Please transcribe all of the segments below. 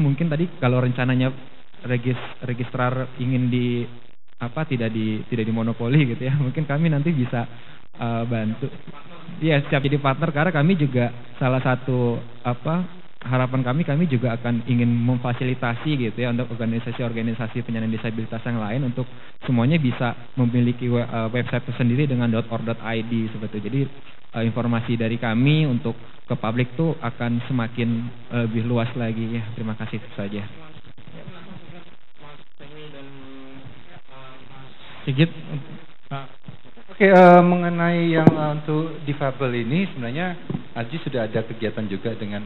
mungkin tadi kalau rencananya registrar ingin tidak dimonopoli gitu ya, mungkin kami nanti bisa bantu. Iya, siap jadi partner karena kami juga salah satu harapan kami juga akan ingin memfasilitasi gitu ya untuk organisasi-organisasi penyandang disabilitas yang lain untuk semuanya bisa memiliki website tersendiri dengan .org.id seperti itu. Jadi informasi dari kami untuk ke publik tuh akan semakin lebih luas lagi ya. Terima kasih, itu saja. Sigit. Oke, mengenai yang untuk difabel ini sebenarnya Aji sudah ada kegiatan juga dengan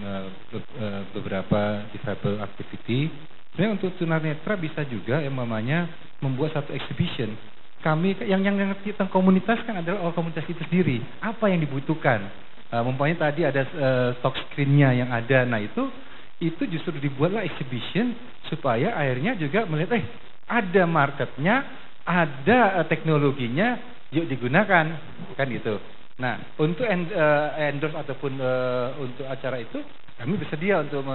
beberapa difabel activity. Sebenarnya untuk tunanetra bisa juga yang namanya membuat satu exhibition. Kami yang ngerti tentang komunitas kan adalah komunitas itu sendiri. Apa yang dibutuhkan? Mumpamanya tadi ada stock screen-nya yang ada. Nah itu justru dibuatlah exhibition supaya akhirnya juga melihat ada marketnya, ada teknologinya, yuk digunakan, kan gitu. Nah, untuk endorse ataupun untuk acara itu, kami bersedia untuk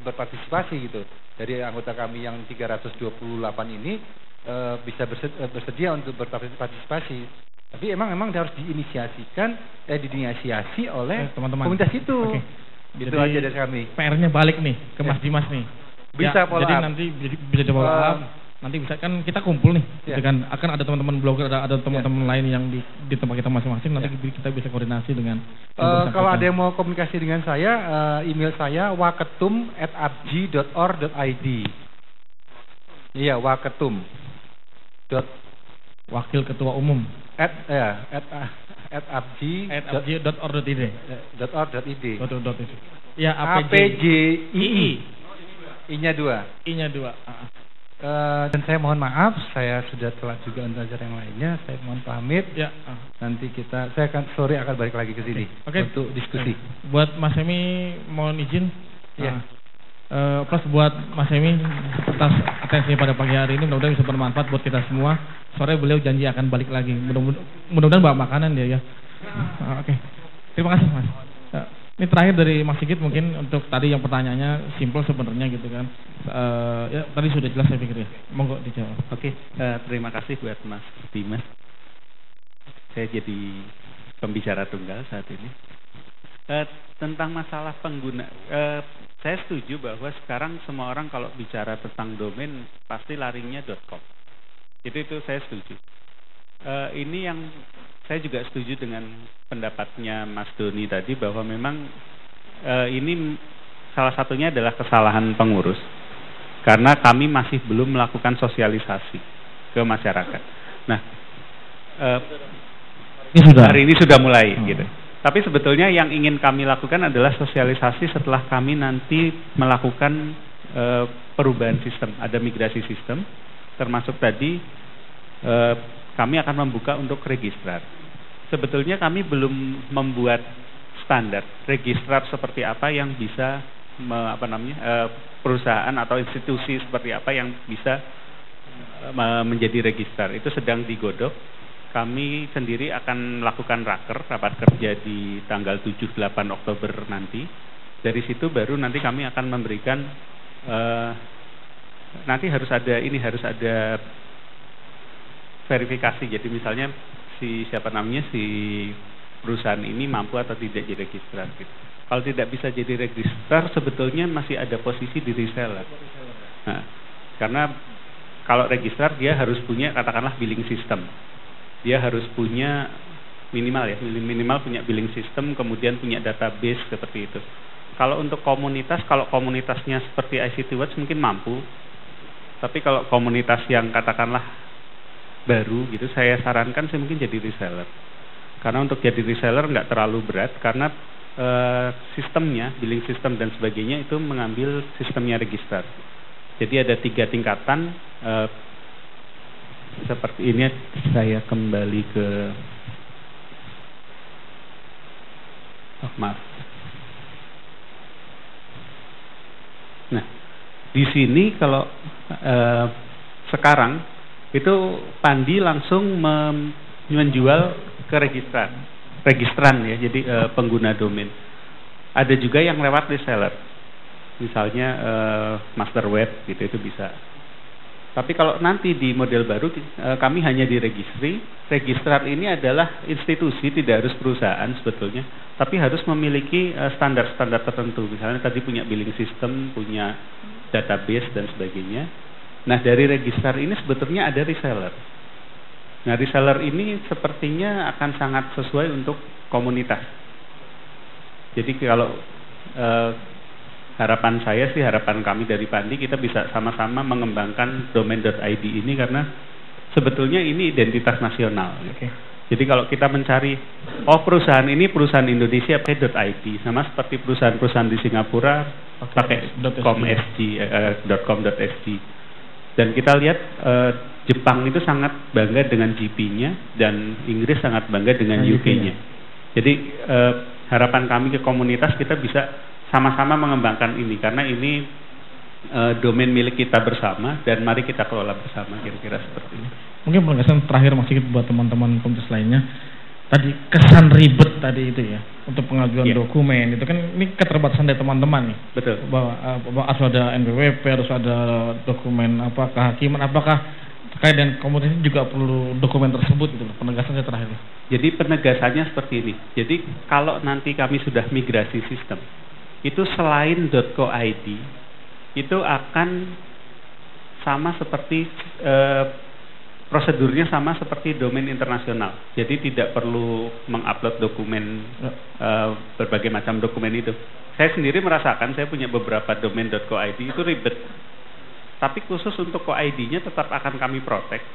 berpartisipasi gitu. Dari anggota kami yang 328 ini bisa bersedia untuk berpartisipasi. Tapi emang harus diinisiasi oleh teman-teman komunitas itu. Oke. Gitu Jadi, aja dari kami. PR-nya balik nih ke Mas Dimas nih. Bisa follow jadi up. nanti bisa coba follow up. Nanti bisa kan kita kumpul nih, gitu kan akan ada teman-teman blogger, ada teman-teman lain yang di tempat kita masing-masing. Nanti kita bisa koordinasi dengan. Kalau ada yang mau komunikasi dengan saya, email saya waketum@abji.org.id. Iya, waketum. Wakil Ketua Umum. @abji.org.id. Ya, APJII. I-nya 2. I-nya 2. Dan saya mohon maaf, saya sudah telat juga untuk acara yang lainnya. Saya mohon pamit. Ya. Nanti saya akan balik lagi ke sini untuk diskusi. Buat Mas Hemi mohon izin. Ya. Plus buat Mas Hemi atas atensinya pada pagi hari ini, mudah-mudahan bisa bermanfaat buat kita semua. Sore beliau janji akan balik lagi. Mudah-mudahan bawa makanan dia ya. Oke. Terima kasih Mas. Ini terakhir dari Mas Sigit mungkin untuk tadi yang pertanyaannya simple sebenarnya gitu kan. Ya tadi sudah jelas saya pikir ya. Monggo dijawab. Oke, terima kasih buat Mas Dimas. Saya jadi pembicara tunggal saat ini. Tentang masalah pengguna, saya setuju bahwa sekarang semua orang kalau bicara tentang domain pasti larinya .com. Itu saya setuju. Ini yang saya juga setuju dengan pendapatnya Mas Doni tadi bahwa memang ini salah satunya adalah kesalahan pengurus karena kami masih belum melakukan sosialisasi ke masyarakat. Nah, hari ini sudah mulai gitu. Tapi sebetulnya yang ingin kami lakukan adalah sosialisasi setelah kami nanti melakukan perubahan sistem, ada migrasi sistem, termasuk tadi kami akan membuka untuk registrar. Sebetulnya kami belum membuat standar registrar seperti apa yang bisa perusahaan atau institusi seperti apa yang bisa menjadi registrar. Itu sedang digodok. Kami sendiri akan melakukan rapat kerja di tanggal 7-8 Oktober nanti. Dari situ baru nanti kami akan memberikan nanti harus ada verifikasi. Jadi misalnya si perusahaan ini mampu atau tidak jadi registrar gitu. Kalau tidak bisa jadi registrar sebetulnya masih ada posisi di reseller. Nah, karena kalau registrar dia harus punya katakanlah billing system. Dia harus punya minimal punya billing system, kemudian punya database seperti itu. Kalau untuk komunitas, kalau komunitasnya seperti ICT Watch mungkin mampu. Tapi kalau komunitas yang katakanlah baru gitu, saya sarankan saya mungkin jadi reseller. Karena untuk jadi reseller nggak terlalu berat karena sistemnya, billing system dan sebagainya itu mengambil sistemnya registrar. Jadi ada 3 tingkatan. Seperti ini saya kembali ke maaf. Nah, di sini kalau sekarang itu Pandi langsung menjual ke registran ya, jadi pengguna domain. Ada juga yang lewat reseller. misalnya master web gitu, itu bisa. Tapi kalau nanti di model baru kami hanya di registry. Registrar ini adalah institusi, tidak harus perusahaan sebetulnya, tapi harus memiliki standar-standar tertentu. Misalnya tadi punya billing system, punya database dan sebagainya. Nah, dari registrar ini sebetulnya ada reseller. Nah, reseller ini sepertinya akan sangat sesuai untuk komunitas. Jadi kalau harapan saya sih, harapan kami dari Pandi, kita bisa sama-sama mengembangkan domain.id ini karena sebetulnya ini identitas nasional. Oke. Jadi kalau kita mencari, perusahaan ini perusahaan Indonesia pakai .id, sama seperti perusahaan-perusahaan di Singapura pakai .com.sg. Dan kita lihat Jepang itu sangat bangga dengan GP-nya dan Inggris sangat bangga dengan UK-nya. Jadi harapan kami ke komunitas, kita bisa sama-sama mengembangkan ini karena ini domain milik kita bersama dan mari kita kelola bersama, kira-kira seperti itu. Mungkin penegasan terakhir Mas Sigit buat teman-teman komunitas lainnya, tadi kesan ribet tadi itu ya untuk pengajuan dokumen itu kan ini keterbatasan dari teman-teman nih. Betul. Bahwa harus ada NPWP, harus ada dokumen apa kehakiman, apakah terkait dengan komunitas ini juga perlu dokumen tersebut gitu loh. Penegasannya terakhir. Jadi penegasannya seperti ini. Jadi kalau nanti kami sudah migrasi sistem, itu selain .co.id itu akan sama seperti prosedurnya sama seperti domain internasional. Jadi tidak perlu mengupload dokumen berbagai macam dokumen itu. Saya sendiri merasakan, saya punya beberapa domain .co.id itu ribet. Tapi khusus untuk co-id-nya tetap akan kami protect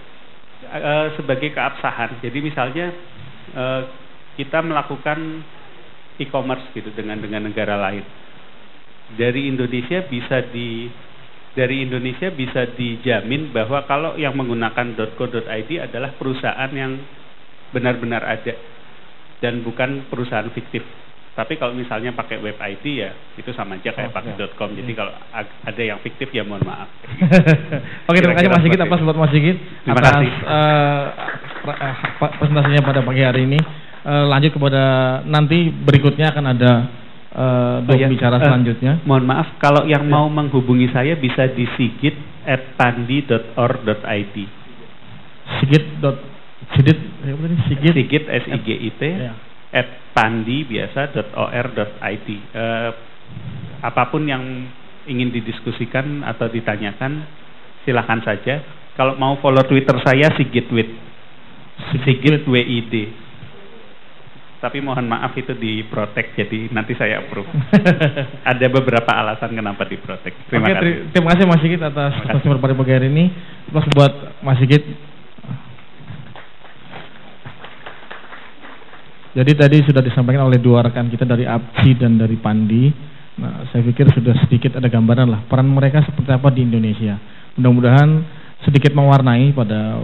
sebagai keabsahan. Jadi misalnya kita melakukan e-commerce gitu dengan negara lain. Dari Indonesia bisa dijamin bahwa kalau yang menggunakan .co.id adalah perusahaan yang benar-benar ada dan bukan perusahaan fiktif. Tapi kalau misalnya pakai web ID ya itu sama aja kayak pakai .com. Jadi kalau ada yang fiktif ya mohon maaf. Oke, terima kasih Mas Sigit, atas buat Mas Sigit atas presentasinya pada pagi hari ini. Lanjut kepada nanti berikutnya akan ada bicara selanjutnya. Mohon maaf, kalau yang mau menghubungi saya bisa di sigit@pandi.or.id. Sigit SIGIT @pandi biasa.or.id. Apapun yang ingin didiskusikan atau ditanyakan silahkan saja. Kalau mau follow Twitter saya Sigit WID. Tapi mohon maaf itu diprotek, jadi nanti saya approve. Ada beberapa alasan kenapa diprotek. Terima kasih. Terima kasih Mas Sigit atas presentasi pada pagi hari ini. Terus buat Mas Sigit. Jadi tadi sudah disampaikan oleh dua rekan kita dari APSI dan dari Pandi. Nah, saya pikir sudah sedikit ada gambaran lah peran mereka seperti apa di Indonesia. Mudah-mudahan sedikit mewarnai pada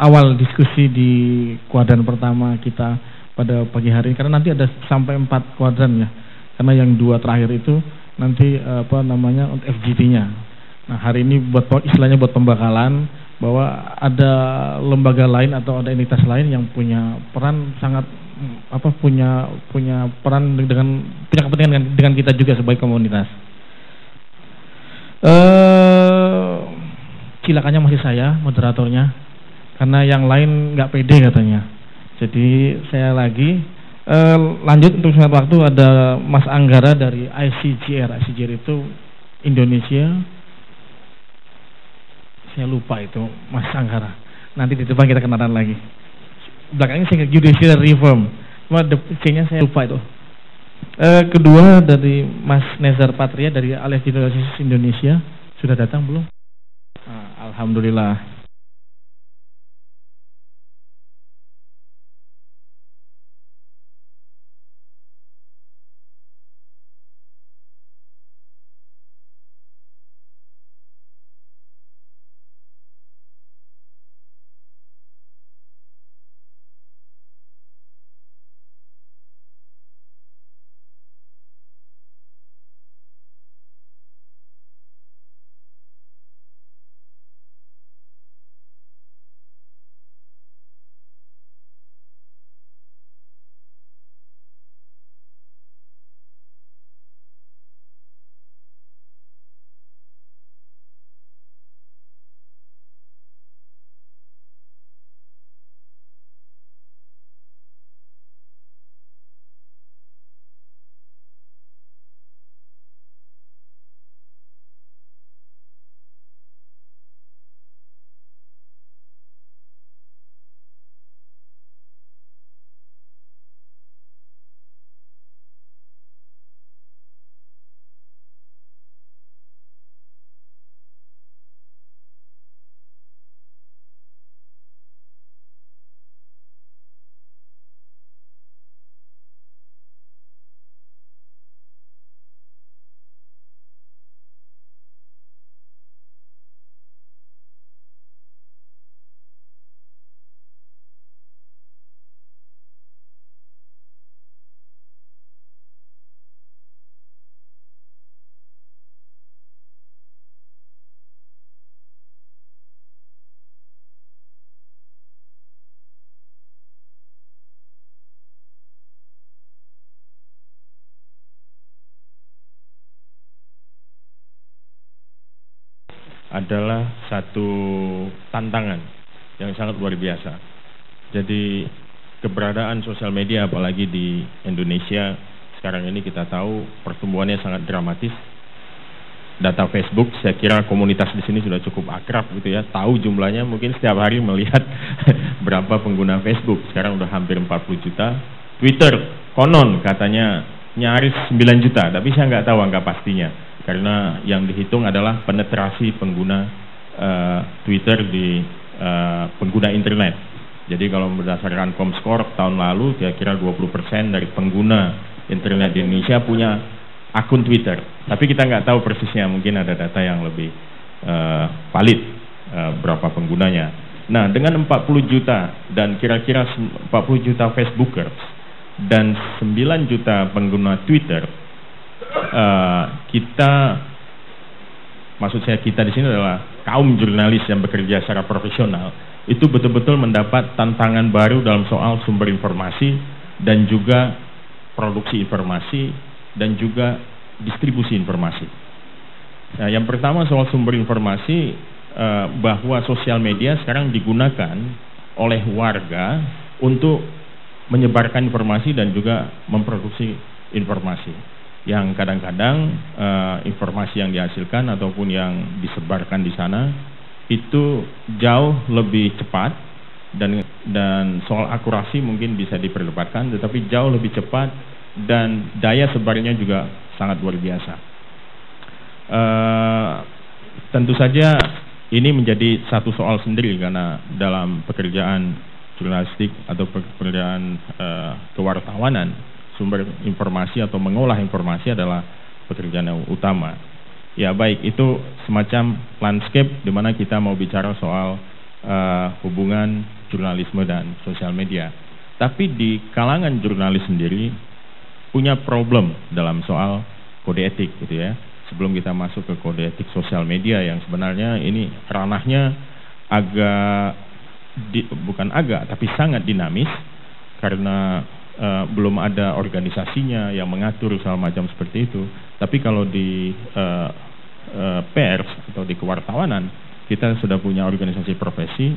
awal diskusi di kuadran pertama kita pada pagi hari ini, karena nanti ada sampai 4 kuadran ya. Karena yang 2 terakhir itu nanti untuk FGD-nya. Nah, hari ini istilahnya buat pembekalan bahwa ada lembaga lain atau ada entitas lain yang punya peran sangat punya peran punya kepentingan dengan kita juga sebagai komunitas. Silakannya masih saya moderatornya karena yang lain nggak pede katanya. Jadi saya lagi lanjut untuk suatu waktu ada Mas Anggara dari ICGR. ICGR itu Indonesia. Saya lupa itu Mas Anggara. Nanti di depan kita kenalan lagi. Belakangnya saya Judicial Reform. Cuma C-nya saya lupa itu. Kedua dari Mas Nezar Patria dari Alef Indonesia. Sudah datang belum? Alhamdulillah. adalah satu tantangan yang sangat luar biasa. Jadi keberadaan sosial media apalagi di Indonesia sekarang ini kita tahu pertumbuhannya sangat dramatis. Data Facebook, saya kira komunitas di sini sudah cukup akrab gitu ya, tahu jumlahnya, mungkin setiap hari melihat berapa pengguna Facebook. Sekarang udah hampir 40 juta. Twitter konon katanya nyaris 9 juta, tapi saya nggak tahu angka pastinya karena yang dihitung adalah penetrasi pengguna Twitter di pengguna internet. Jadi kalau berdasarkan Comscore tahun lalu kira-kira 20% dari pengguna internet di Indonesia punya akun Twitter, tapi kita nggak tahu persisnya, mungkin ada data yang lebih valid berapa penggunanya. Nah, dengan 40 juta dan kira-kira 40 juta Facebookers dan 9 juta pengguna Twitter, maksud saya kita di sini adalah kaum jurnalis yang bekerja secara profesional, itu betul-betul mendapat tantangan baru dalam soal sumber informasi dan juga produksi informasi dan juga distribusi informasi. Nah, yang pertama soal sumber informasi, bahwa sosial media sekarang digunakan oleh warga untuk menyebarkan informasi dan juga memproduksi informasi. Yang kadang-kadang informasi yang dihasilkan ataupun yang disebarkan di sana itu jauh lebih cepat dan soal akurasi mungkin bisa diperdebatkan, tetapi jauh lebih cepat dan daya sebarnya juga sangat luar biasa. Tentu saja ini menjadi satu soal sendiri karena dalam pekerjaan jurnalistik atau pekerjaan kewartawanan, sumber informasi atau mengolah informasi adalah pekerjaan yang utama. Ya baik, itu semacam landscape di mana kita mau bicara soal hubungan jurnalisme dan sosial media. Tapi di kalangan jurnalis sendiri punya problem dalam soal kode etik gitu ya. Sebelum kita masuk ke kode etik sosial media yang sebenarnya ini ranahnya tapi sangat dinamis karena belum ada organisasinya yang mengatur soal macam seperti itu. Tapi kalau di pers atau di kewartawanan kita sudah punya organisasi profesi.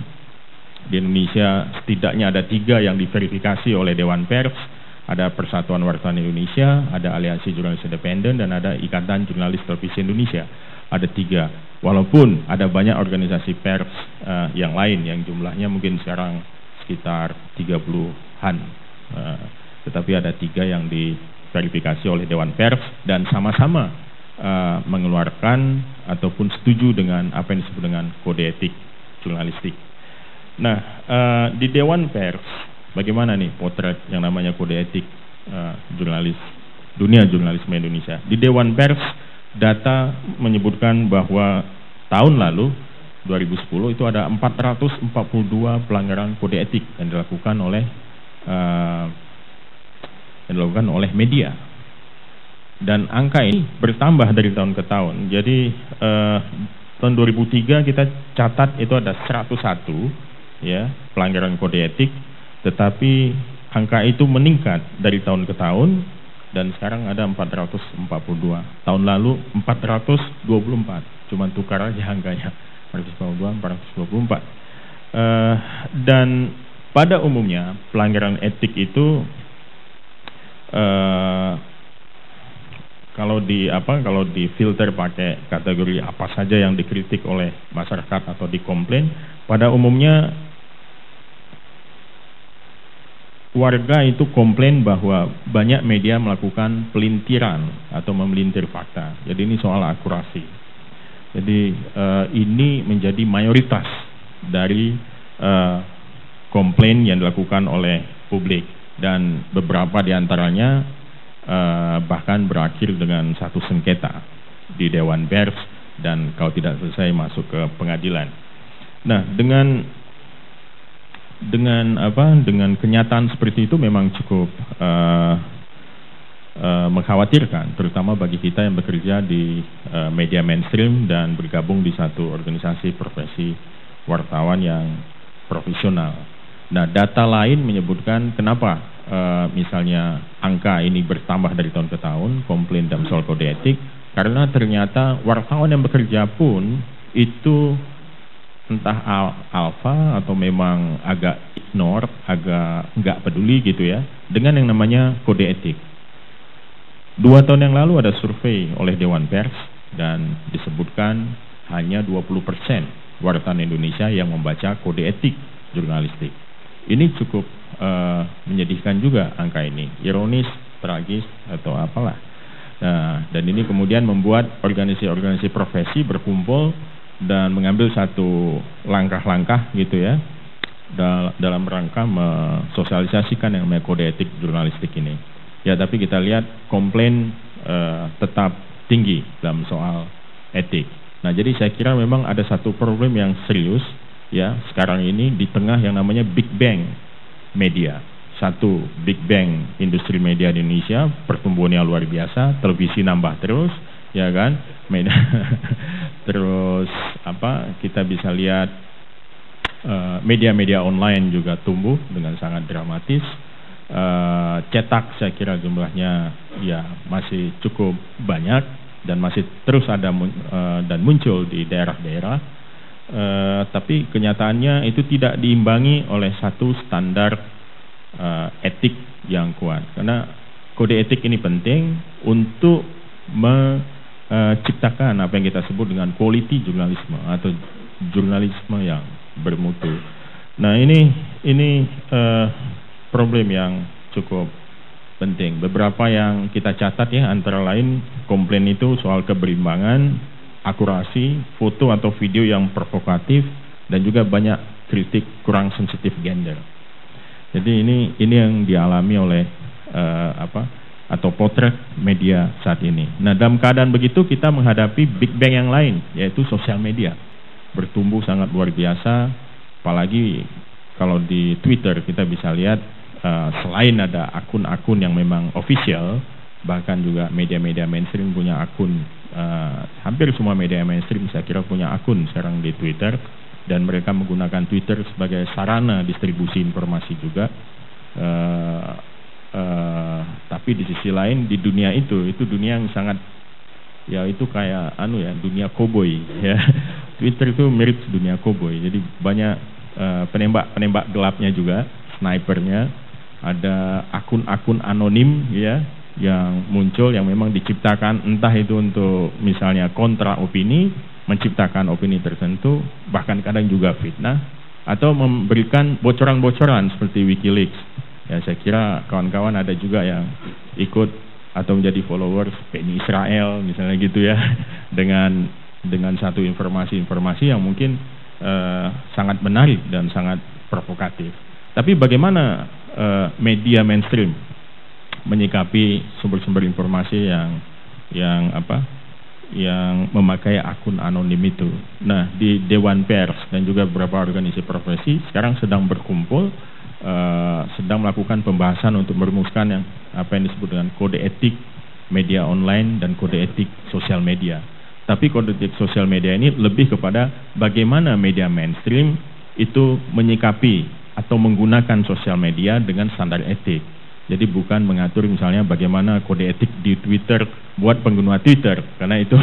Di Indonesia setidaknya ada 3 yang diverifikasi oleh Dewan Pers. Ada Persatuan Wartawan Indonesia, ada Aliansi Jurnalis Independen, dan ada Ikatan Jurnalis Televisi Indonesia. Ada 3. Walaupun ada banyak organisasi pers yang lain yang jumlahnya mungkin sekarang sekitar 30-an. Tetapi ada 3 yang diverifikasi oleh Dewan Pers dan sama-sama mengeluarkan ataupun setuju dengan apa yang disebut dengan kode etik jurnalistik. Nah, di Dewan Pers bagaimana nih potret yang namanya kode etik dunia jurnalisme Indonesia? Di Dewan Pers data menyebutkan bahwa tahun lalu 2010 itu ada 442 pelanggaran kode etik yang dilakukan oleh media. Dan angka ini bertambah dari tahun ke tahun. Jadi tahun 2003 kita catat itu ada 101 ya pelanggaran kode etik. Tetapi angka itu meningkat dari tahun ke tahun dan sekarang ada 442. Tahun lalu 424, cuma tukar aja angkanya 442, 424. Dan pada umumnya pelanggaran etik itu kalau di filter pakai kategori apa saja yang dikritik oleh masyarakat atau dikomplain, pada umumnya warga itu komplain bahwa banyak media melakukan pelintiran atau memelintir fakta. Jadi ini soal akurasi. Jadi ini menjadi mayoritas dari komplain yang dilakukan oleh publik. Dan beberapa diantaranya bahkan berakhir dengan satu sengketa di Dewan Pers dan kalau tidak selesai masuk ke pengadilan. Nah, dengan kenyataan seperti itu memang cukup mengkhawatirkan, terutama bagi kita yang bekerja di media mainstream dan bergabung di satu organisasi profesi wartawan yang profesional. Nah, data lain menyebutkan kenapa misalnya angka ini bertambah dari tahun ke tahun, komplain dalam soal kode etik, karena ternyata wartawan yang bekerja pun itu entah alfa atau memang agak ignore, agak nggak peduli gitu ya, dengan yang namanya kode etik. 2 tahun yang lalu ada survei oleh Dewan Pers dan disebutkan hanya 20% wartawan Indonesia yang membaca kode etik jurnalistik. Ini cukup menyedihkan juga angka ini, ironis, tragis atau apalah. Nah, dan ini kemudian membuat organisasi-organisasi profesi berkumpul dan mengambil satu langkah-langkah gitu ya dalam rangka mensosialisasikan yang namanya kode etik jurnalistik ini. Ya, tapi kita lihat komplain tetap tinggi dalam soal etik. Nah, jadi saya kira memang ada satu problem yang serius ya sekarang ini di tengah yang namanya Big Bang media. Satu, Big Bang industri media di Indonesia, pertumbuhannya luar biasa, televisi nambah terus, ya kan? Media terus kita bisa lihat media-media online juga tumbuh dengan sangat dramatis. Cetak saya kira jumlahnya ya masih cukup banyak dan masih terus ada dan muncul di daerah-daerah, tapi kenyataannya itu tidak diimbangi oleh satu standar etik yang kuat, karena kode etik ini penting untuk menciptakan apa yang kita sebut dengan quality jurnalisme atau jurnalisme yang bermutu. Nah, ini problem yang cukup penting. Beberapa yang kita catat ya, antara lain komplain itu soal keberimbangan, akurasi, foto atau video yang provokatif, dan juga banyak kritik kurang sensitif gender. Jadi ini yang dialami oleh atau potret media saat ini. Nah, dalam keadaan begitu kita menghadapi Big Bang yang lain, yaitu sosial media. Bertumbuh sangat luar biasa, apalagi kalau di Twitter kita bisa lihat selain ada akun-akun yang memang official, bahkan juga media-media mainstream punya akun, hampir semua media mainstream saya kira punya akun sekarang di Twitter, dan mereka menggunakan Twitter sebagai sarana distribusi informasi juga. Tapi di sisi lain di dunia itu dunia yang sangat ya itu kayak dunia koboi ya. Twitter itu mirip dunia koboi. Jadi banyak penembak gelapnya juga, snipernya, ada akun-akun anonim ya yang muncul yang memang diciptakan entah itu untuk misalnya kontra opini, menciptakan opini tertentu, bahkan kadang juga fitnah, atau memberikan bocoran-bocoran seperti WikiLeaks. Ya, saya kira kawan-kawan ada juga yang ikut atau menjadi followers PNI Israel misalnya gitu ya, dengan satu informasi-informasi yang mungkin sangat menarik dan sangat provokatif. Tapi bagaimana media mainstream menyikapi sumber-sumber informasi yang memakai akun anonim itu? Nah, di Dewan Pers dan juga beberapa organisasi profesi sekarang sedang berkumpul, sedang melakukan pembahasan untuk merumuskan apa yang disebut dengan kode etik media online dan kode etik sosial media. Tapi kode etik sosial media ini lebih kepada bagaimana media mainstream itu menyikapi atau menggunakan sosial media dengan standar etik. Jadi bukan mengatur misalnya bagaimana kode etik di Twitter buat pengguna Twitter, karena itu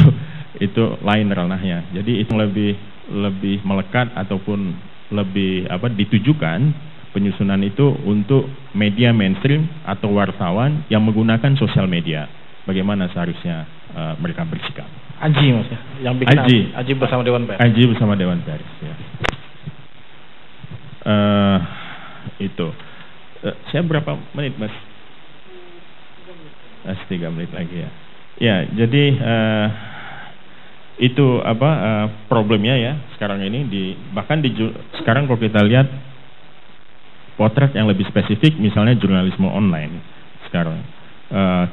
lain ranahnya. Jadi itu lebih melekat ataupun lebih ditujukan penyusunan itu untuk media mainstream atau wartawan yang menggunakan sosial media. Bagaimana seharusnya mereka bersikap? Aji mas ya, yang bikin Aji bersama Dewan Pers. Aji bersama Dewan Pers ya. Itu. Saya berapa menit mas? 3 menit lagi ya. Ya, jadi itu problemnya ya sekarang ini bahkan sekarang kalau kita lihat potret yang lebih spesifik, misalnya jurnalisme online sekarang.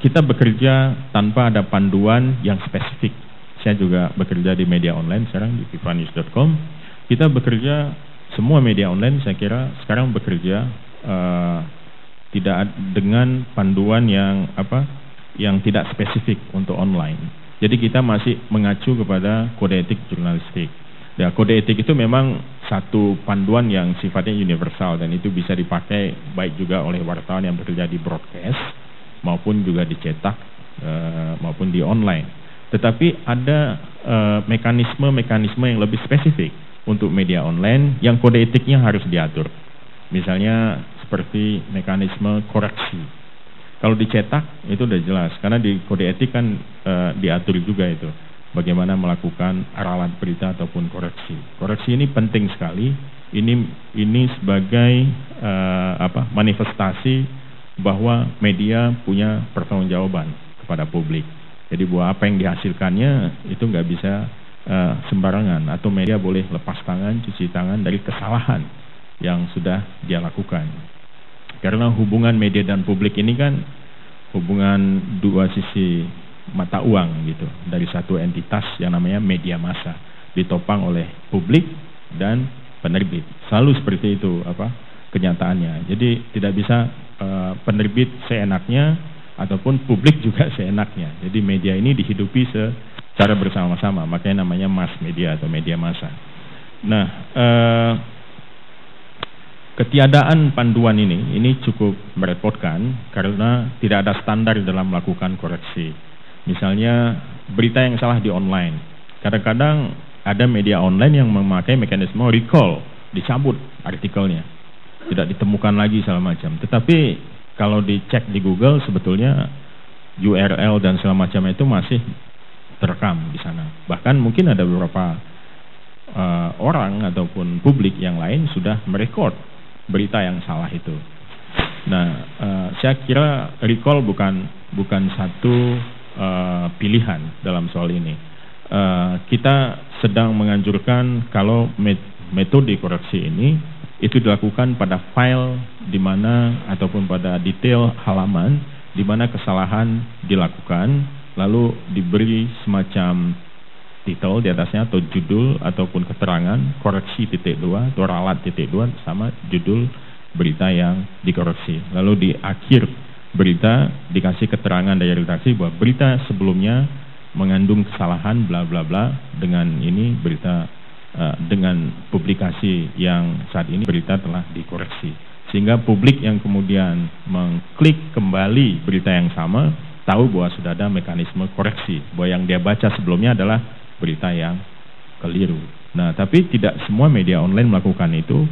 Kita bekerja tanpa ada panduan yang spesifik. Saya juga bekerja di media online sekarang di vivanews.com. Kita bekerja, semua media online saya kira sekarang bekerja tidak dengan panduan yang tidak spesifik untuk online. Jadi kita masih mengacu kepada kode etik jurnalistik. Ya, kode etik itu memang satu panduan yang sifatnya universal dan itu bisa dipakai baik juga oleh wartawan yang bekerja di broadcast maupun juga dicetak maupun di online. Tetapi ada mekanisme-mekanisme yang lebih spesifik untuk media online yang kode etiknya harus diatur. Misalnya seperti mekanisme koreksi. Kalau dicetak itu udah jelas, karena di kode etik kan diatur juga itu bagaimana melakukan ralat berita ataupun koreksi. Koreksi ini penting sekali. Ini sebagai manifestasi bahwa media punya pertanggungjawaban kepada publik. Jadi bahwa apa yang dihasilkannya itu nggak bisa sembarangan, atau media boleh lepas tangan, cuci tangan dari kesalahan yang sudah dia lakukan. Karena hubungan media dan publik ini kan hubungan dua sisi mata uang gitu, dari satu entitas yang namanya media massa, ditopang oleh publik dan penerbit. Selalu seperti itu kenyataannya. Jadi tidak bisa penerbit seenaknya ataupun publik juga seenaknya. Jadi media ini dihidupi secara bersama-sama, makanya namanya mass media atau media massa. Nah, ketiadaan panduan ini cukup merepotkan karena tidak ada standar dalam melakukan koreksi. Misalnya berita yang salah di online. Kadang-kadang ada media online yang memakai mekanisme recall, dicabut artikelnya, tidak ditemukan lagi segala macam. Tetapi kalau dicek di Google sebetulnya URL dan segala macam itu masih terekam di sana. Bahkan mungkin ada beberapa orang ataupun publik yang lain sudah merekod berita yang salah itu. Nah, saya kira recall bukan satu pilihan dalam soal ini. Kita sedang menganjurkan kalau metode koreksi ini itu dilakukan pada file di mana ataupun pada detail halaman di mana kesalahan dilakukan, lalu diberi semacam titel di atasnya atau judul ataupun keterangan koreksi .2 atau ralat .2 sama judul berita yang dikoreksi. Lalu di akhir berita dikasih keterangan dari redaksi bahwa berita sebelumnya mengandung kesalahan bla bla bla, dengan ini berita dengan publikasi yang saat ini berita telah dikoreksi, sehingga publik yang kemudian mengklik kembali berita yang sama tahu bahwa sudah ada mekanisme koreksi, bahwa yang dia baca sebelumnya adalah berita yang keliru. Nah, tapi tidak semua media online melakukan itu.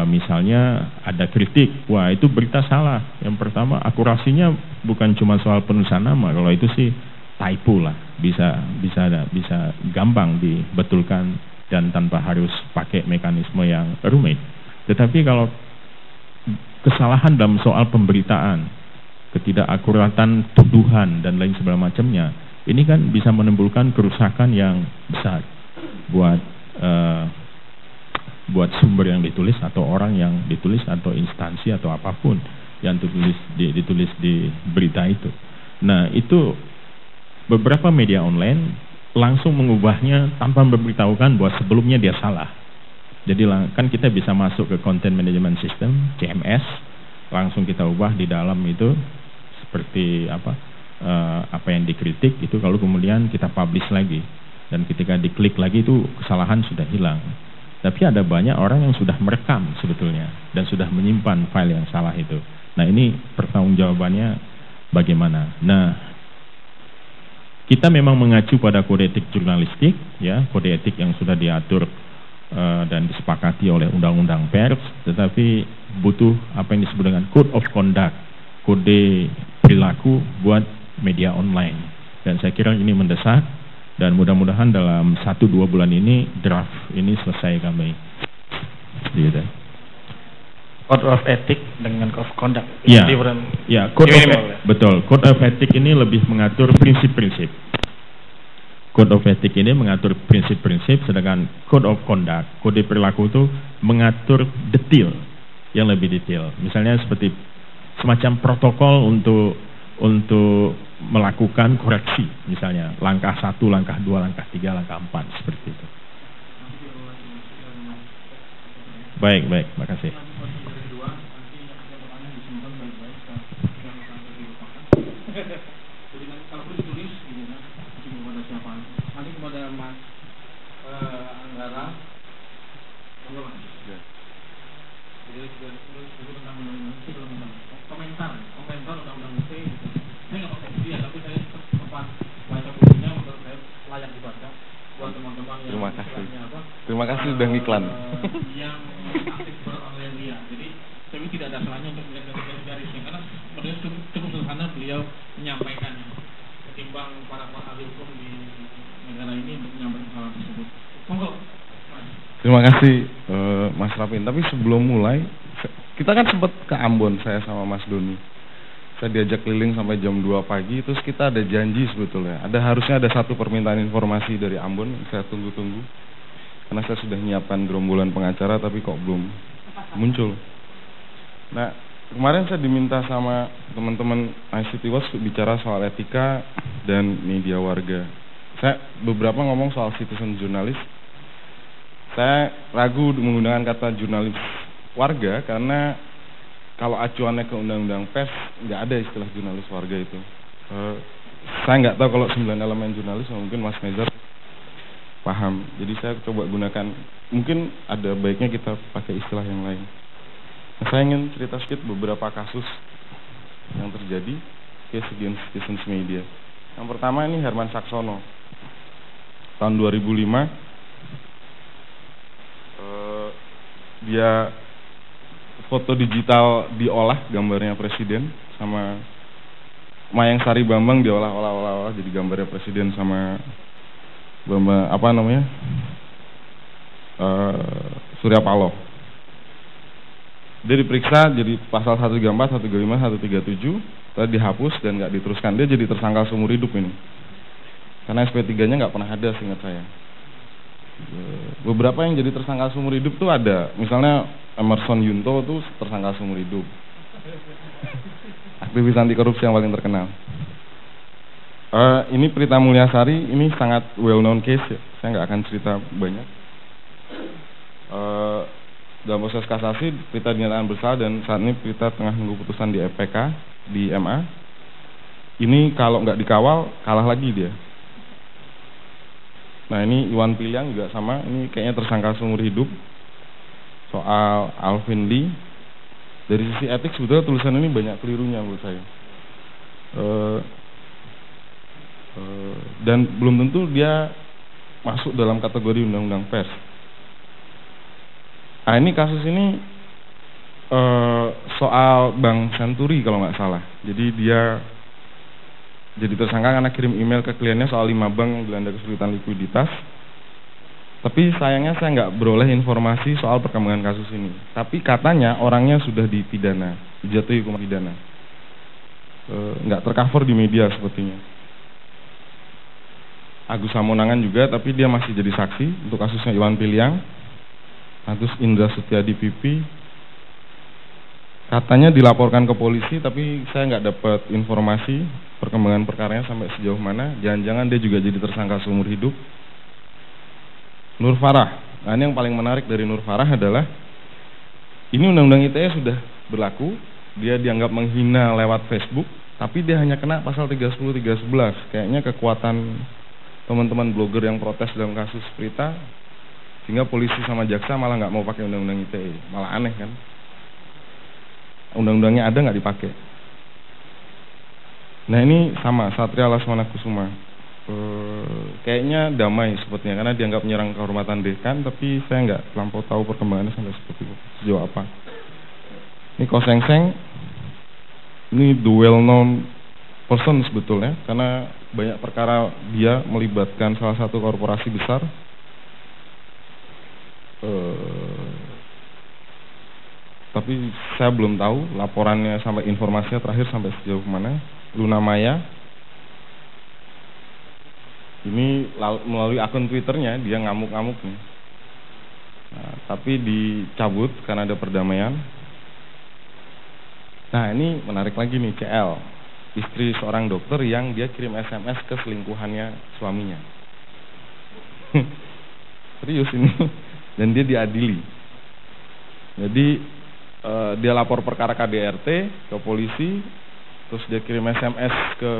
Misalnya ada kritik, wah itu berita salah. Yang pertama, akurasinya bukan cuma soal penulisan nama. Kalau itu sih typo lah, bisa gampang dibetulkan dan tanpa harus pakai mekanisme yang rumit. Tetapi kalau kesalahan dalam soal pemberitaan, ketidakakuratan tuduhan dan lain sebagainya macamnya, ini kan bisa menimbulkan kerusakan yang besar buat sumber yang ditulis atau orang yang ditulis atau instansi atau apapun yang ditulis di berita itu. Nah, itu beberapa media online langsung mengubahnya tanpa memberitahukan bahwa sebelumnya dia salah. Jadi kan kita bisa masuk ke Content Management System CMS, langsung kita ubah di dalam itu seperti apa yang dikritik itu, kalau kemudian kita publish lagi, dan ketika diklik lagi itu kesalahan sudah hilang. Tapi ada banyak orang yang sudah merekam sebetulnya dan sudah menyimpan file yang salah itu. Nah, ini pertanggungjawabannya bagaimana? Nah, kita memang mengacu pada kode etik jurnalistik, ya, kode etik yang sudah diatur dan disepakati oleh undang-undang pers, tetapi butuh apa yang disebut dengan code of conduct, kode perilaku buat media online. Dan saya kira ini mendesak, dan mudah-mudahan dalam 1-2 bulan ini draft ini selesai kami. Gitu. Code of ethic dengan code of conduct. Ya, betul. Code of ethic ini lebih mengatur prinsip-prinsip. Code of ethic ini mengatur prinsip-prinsip, sedangkan code of conduct, kode perilaku itu mengatur detail, yang lebih detail. Misalnya seperti semacam protokol untuk melakukan koreksi, misalnya langkah 1, langkah 2, langkah 3, langkah 4, seperti itu. Baik, makasih. Jadi kalau perlu ditulis gitu kan, kepada siapa? Nanti kepada Mas Anggara, jadi tentang undang-undang komentar undang-undang ITE gitu. Saya nggak pakai dia, tapi saya sempat baca bukunya Terima kasih. Terima kasih sudah ngiklan. Yang aktif beronline dia. Jadi tapi tidak ada salahnya untuk melihat dari garisnya karena sebenarnya cukup sederhana beliau menyampaikannya ketimbang para ahli hukum di negara ini untuk menyampaikan hal tersebut. Monggo. Terima kasih Mas Rafin. Tapi sebelum mulai, kita kan sempat ke Ambon saya sama Mas Doni. Saya diajak keliling sampai jam 2 pagi, terus kita ada janji sebetulnya. Harusnya ada satu permintaan informasi dari Ambon, saya tunggu-tunggu. Karena saya sudah menyiapkan gerombolan pengacara, tapi kok belum muncul. Nah, kemarin saya diminta sama teman-teman ICT Watch bicara soal etika dan media warga. Saya beberapa ngomong soal citizen jurnalis. Saya ragu menggunakan kata jurnalis warga karena kalau acuannya ke undang-undang pers nggak ada istilah jurnalis warga itu. Saya nggak tahu kalau 9 elemen jurnalis, mungkin Mas Nezar paham. Jadi saya coba gunakan, mungkin ada baiknya kita pakai istilah yang lain. Nah, saya ingin cerita sedikit beberapa kasus yang terjadi case against citizens media. Yang pertama ini Herman Saksono. Tahun 2005 dia foto digital diolah gambarnya presiden sama Mayang Sari Bambang diolah jadi gambarnya presiden sama Surya Paloh. Dia diperiksa jadi pasal 134, 135, 137, tadi dihapus dan nggak diteruskan. Dia jadi tersangka seumur hidup ini. Karena SP3-nya nggak pernah ada seingat saya. Beberapa yang jadi tersangka seumur hidup tuh ada, misalnya Emerson Yunto tuh tersangka seumur hidup. Aktivis anti korupsi yang paling terkenal. Ini Prita Mulyasari, ini sangat well known case ya. Saya nggak akan cerita banyak. Dalam proses kasasi Prita dinyatakan bersalah dan saat ini Prita tengah menunggu putusan di FPK di MA. Ini kalau nggak dikawal kalah lagi dia. Nah ini Iwan Piliang juga sama, ini kayaknya tersangka seumur hidup soal Alvin Lee. Dari sisi etik sebetulnya tulisan ini banyak kelirunya menurut saya. Dan belum tentu dia masuk dalam kategori undang-undang pers. Nah ini kasus ini soal Bank Senturi kalau nggak salah. Jadi dia jadi tersangka karena kirim email ke kliennya soal 5 bank yang dilanda kesulitan likuiditas. Tapi sayangnya saya nggak beroleh informasi soal perkembangan kasus ini. Tapi katanya orangnya sudah dipidana, dijatuhi hukuman pidana. Nggak tercover di media sepertinya. Agus Samonangan juga, tapi dia masih jadi saksi untuk kasusnya Iwan Piliang. Terus Indra Setiadi Pipi katanya dilaporkan ke polisi, tapi saya nggak dapat informasi perkembangan perkaranya sampai sejauh mana. Jangan-jangan dia juga jadi tersangka seumur hidup. Nur Farah, nah ini yang paling menarik dari Nur Farah adalah ini undang-undang ITE sudah berlaku, dia dianggap menghina lewat Facebook, tapi dia hanya kena pasal 310, 311. Kayaknya kekuatan teman-teman blogger yang protes dalam kasus Prita, sehingga polisi sama jaksa malah nggak mau pakai undang-undang ITE, malah aneh kan? Undang-undangnya ada nggak dipakai. Nah ini sama Satria Laswana Kusuma. Kayaknya damai sepertinya karena dianggap menyerang kehormatan dekan, tapi saya nggak terlampau tahu perkembangannya sampai seperti itu, sejauh apa. Ini Kosengseng, ini the well known person sebetulnya karena banyak perkara dia melibatkan salah satu korporasi besar. Tapi saya belum tahu laporannya sampai informasinya terakhir sampai sejauh mana. Luna Maya, ini melalui akun Twitternya dia ngamuk-ngamuk nih. Nah, tapi dicabut karena ada perdamaian. Nah ini menarik lagi nih, CL, istri seorang dokter yang dia kirim SMS ke selingkuhannya suaminya. Serius ini. Dan dia diadili. Jadi dia lapor perkara KDRT ke polisi, terus dia kirim SMS ke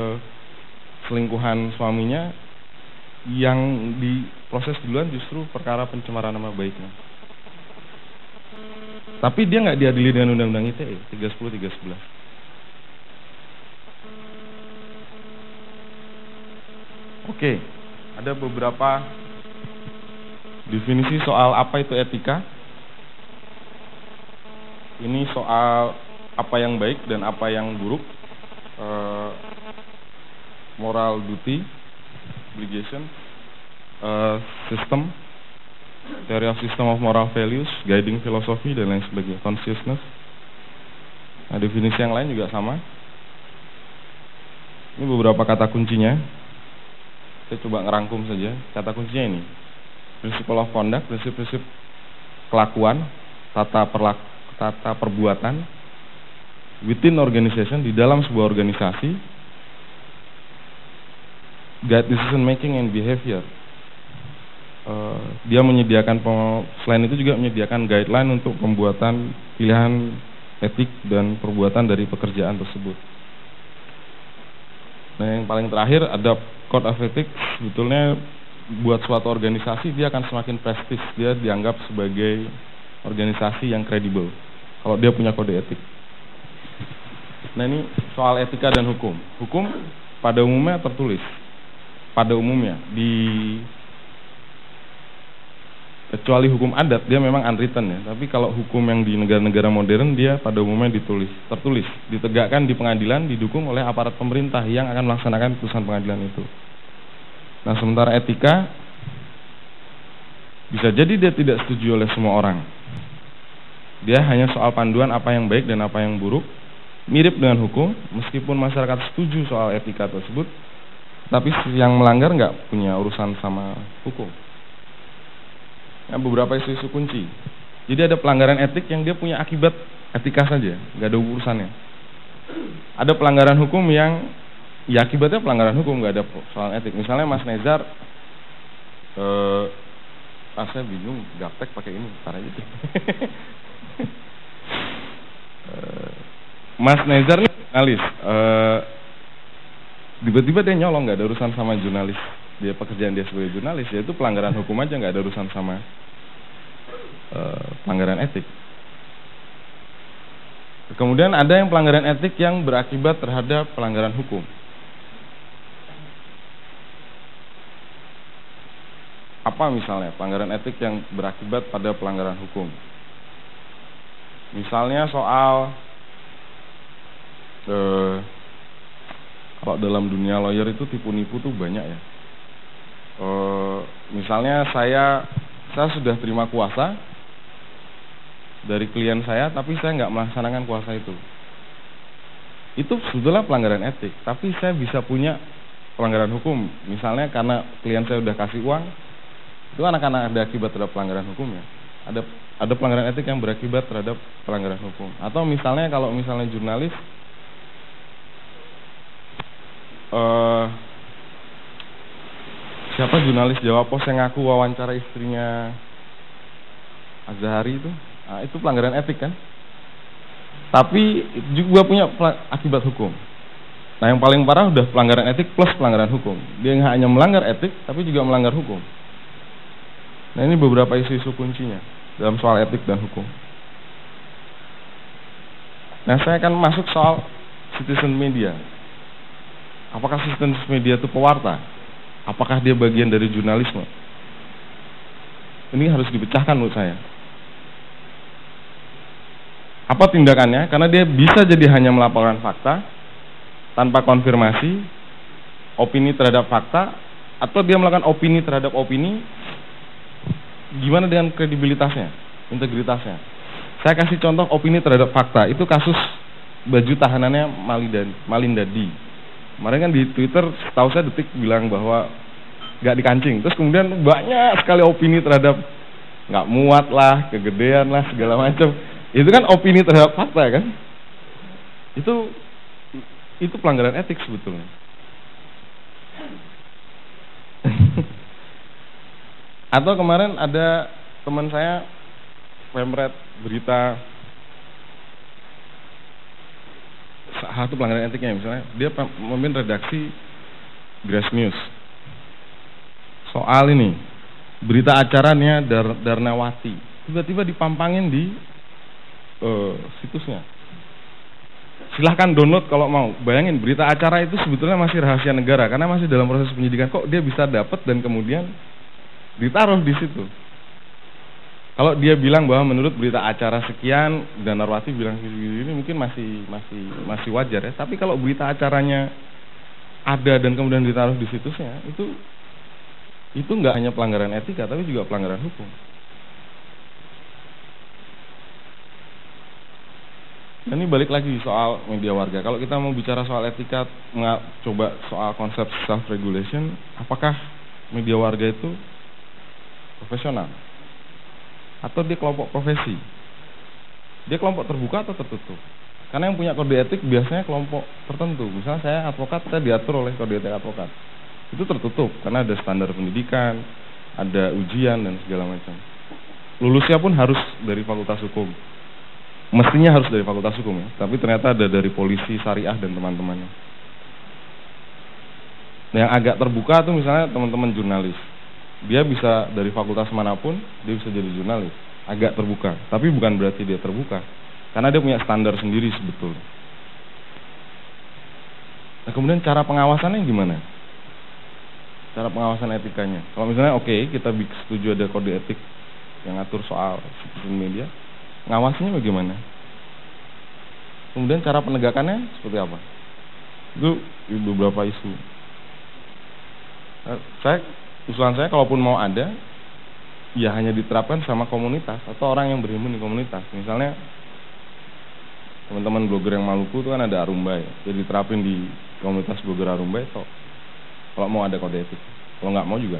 selingkuhan suaminya, yang diproses duluan justru perkara pencemaran nama baiknya. Tapi dia nggak diadili dengan undang-undang ITE 310, 311. Oke, ada beberapa definisi soal apa itu etika. Ini soal apa yang baik dan apa yang buruk. Moral duty, obligation, system, theory of system of moral values, guiding philosophy dan lain sebagainya, consciousness. Nah, definisi yang lain juga sama. Ini beberapa kata kuncinya. Saya coba ngerangkum saja. Kata kuncinya ini: principle of conduct, prinsip-prinsip kelakuan, tata perbuatan within organization, di dalam sebuah organisasi. Guide decision making and behavior. Dia menyediakan, selain itu juga menyediakan guideline untuk pembuatan pilihan etik dan perbuatan dari pekerjaan tersebut. Nah, yang paling terakhir ada code of ethics. Sebetulnya buat suatu organisasi dia akan semakin prestis, dia dianggap sebagai organisasi yang kredibel kalau dia punya kode etik. Nah, ini soal etika dan hukum. Hukum pada umumnya tertulis. Pada umumnya, kecuali hukum adat dia memang unwritten ya. Tapi kalau hukum yang di negara-negara modern dia pada umumnya tertulis, ditegakkan di pengadilan, didukung oleh aparat pemerintah yang akan melaksanakan putusan pengadilan itu. Nah, sementara etika bisa jadi dia tidak setuju oleh semua orang. Dia hanya soal panduan apa yang baik dan apa yang buruk, mirip dengan hukum, meskipun masyarakat setuju soal etika tersebut. Tapi yang melanggar nggak punya urusan sama hukum. Nah, beberapa isu-isu kunci. Jadi ada pelanggaran etik yang dia punya akibat etika saja, nggak ada urusannya. Ada pelanggaran hukum yang ya akibatnya pelanggaran hukum, nggak ada soal etik. Misalnya Mas Nezar, saya bingung gaptek pakai ini, ntar aja deh. Mas Nezar nih jurnalis. Tiba-tiba dia nyolong, nggak ada urusan sama jurnalis, dia pekerjaan dia sebagai jurnalis, ya itu pelanggaran hukum aja, nggak ada urusan sama pelanggaran etik. Kemudian ada yang pelanggaran etik yang berakibat terhadap pelanggaran hukum. Apa misalnya pelanggaran etik yang berakibat pada pelanggaran hukum? Misalnya soal kalau dalam dunia lawyer itu tipu-nipu tuh banyak ya. Misalnya saya sudah terima kuasa dari klien saya, tapi saya nggak melaksanakan kuasa itu. Itu sebetulnya pelanggaran etik, tapi saya bisa punya pelanggaran hukum. Misalnya karena klien saya udah kasih uang, itu akan ada akibat terhadap pelanggaran hukumnya. Ada pelanggaran etik yang berakibat terhadap pelanggaran hukum. Atau misalnya kalau misalnya jurnalis siapa jurnalis Jawa Pos yang ngaku wawancara istrinya Azhari itu, nah, itu pelanggaran etik kan, tapi juga punya akibat hukum. Nah, yang paling parah udah pelanggaran etik plus pelanggaran hukum, dia nggak hanya melanggar etik tapi juga melanggar hukum. Nah, ini beberapa isu-isu kuncinya dalam soal etik dan hukum. Nah, saya akan masuk soal citizen media. Apakah citizen media itu pewarta? Apakah dia bagian dari jurnalisme? Ini harus dipecahkan menurut saya. Apa tindakannya? Karena dia bisa jadi hanya melaporkan fakta tanpa konfirmasi, opini terhadap fakta, atau dia melakukan opini terhadap opini. Gimana dengan kredibilitasnya, integritasnya? Saya kasih contoh opini terhadap fakta. Itu kasus baju tahanannya Malinda D. Kemarin kan di Twitter, setahu saya Detik bilang bahwa nggak dikancing. Terus kemudian banyak sekali opini terhadap nggak muat lah, kegedean lah, segala macam. Itu kan opini terhadap fakta kan? Itu pelanggaran etik sebetulnya. Atau kemarin ada teman saya pemret berita satu pelanggaran etiknya, misalnya dia memimpin redaksi Grass News soal ini berita acaranya Darnawati, tiba-tiba dipampangin di situsnya. Silahkan download kalau mau. Bayangin, berita acara itu sebetulnya masih rahasia negara karena masih dalam proses penyidikan, kok dia bisa dapat dan kemudian ditaruh di situ. Kalau dia bilang bahwa menurut berita acara sekian dan Narwati bilang ini mungkin masih wajar ya. Tapi kalau berita acaranya ada dan kemudian ditaruh di situsnya, itu nggak hanya pelanggaran etika tapi juga pelanggaran hukum. Dan ini balik lagi soal media warga. Kalau kita mau bicara soal etika, coba soal konsep self regulation, apakah media warga itu profesional atau dia kelompok profesi? Dia kelompok terbuka atau tertutup? Karena yang punya kode etik biasanya kelompok tertentu. Misalnya saya advokat, saya diatur oleh kode etik advokat. Itu tertutup karena ada standar pendidikan, ada ujian dan segala macam. Lulusnya pun harus dari fakultas hukum. Mestinya harus dari fakultas hukum ya, tapi ternyata ada dari polisi, syariah dan teman-temannya. Yang agak terbuka tuh misalnya teman-teman jurnalis. Dia bisa dari fakultas manapun, dia bisa jadi jurnalis. Agak terbuka, tapi bukan berarti dia terbuka. Karena dia punya standar sendiri sebetulnya. Nah kemudian cara pengawasannya gimana? Cara pengawasan etikanya. Kalau misalnya oke, kita setuju ada kode etik yang ngatur soal citizen media, ngawasinya bagaimana? Kemudian cara penegakannya seperti apa? Itu beberapa isu. Usulan saya kalaupun mau ada, ya hanya diterapkan sama komunitas atau orang yang berhimpun di komunitas. Misalnya teman-teman blogger yang Maluku itu kan ada Arumba ya, jadi diterapin di komunitas blogger Arumba itu. Kalau mau ada kode etik, kalau nggak mau juga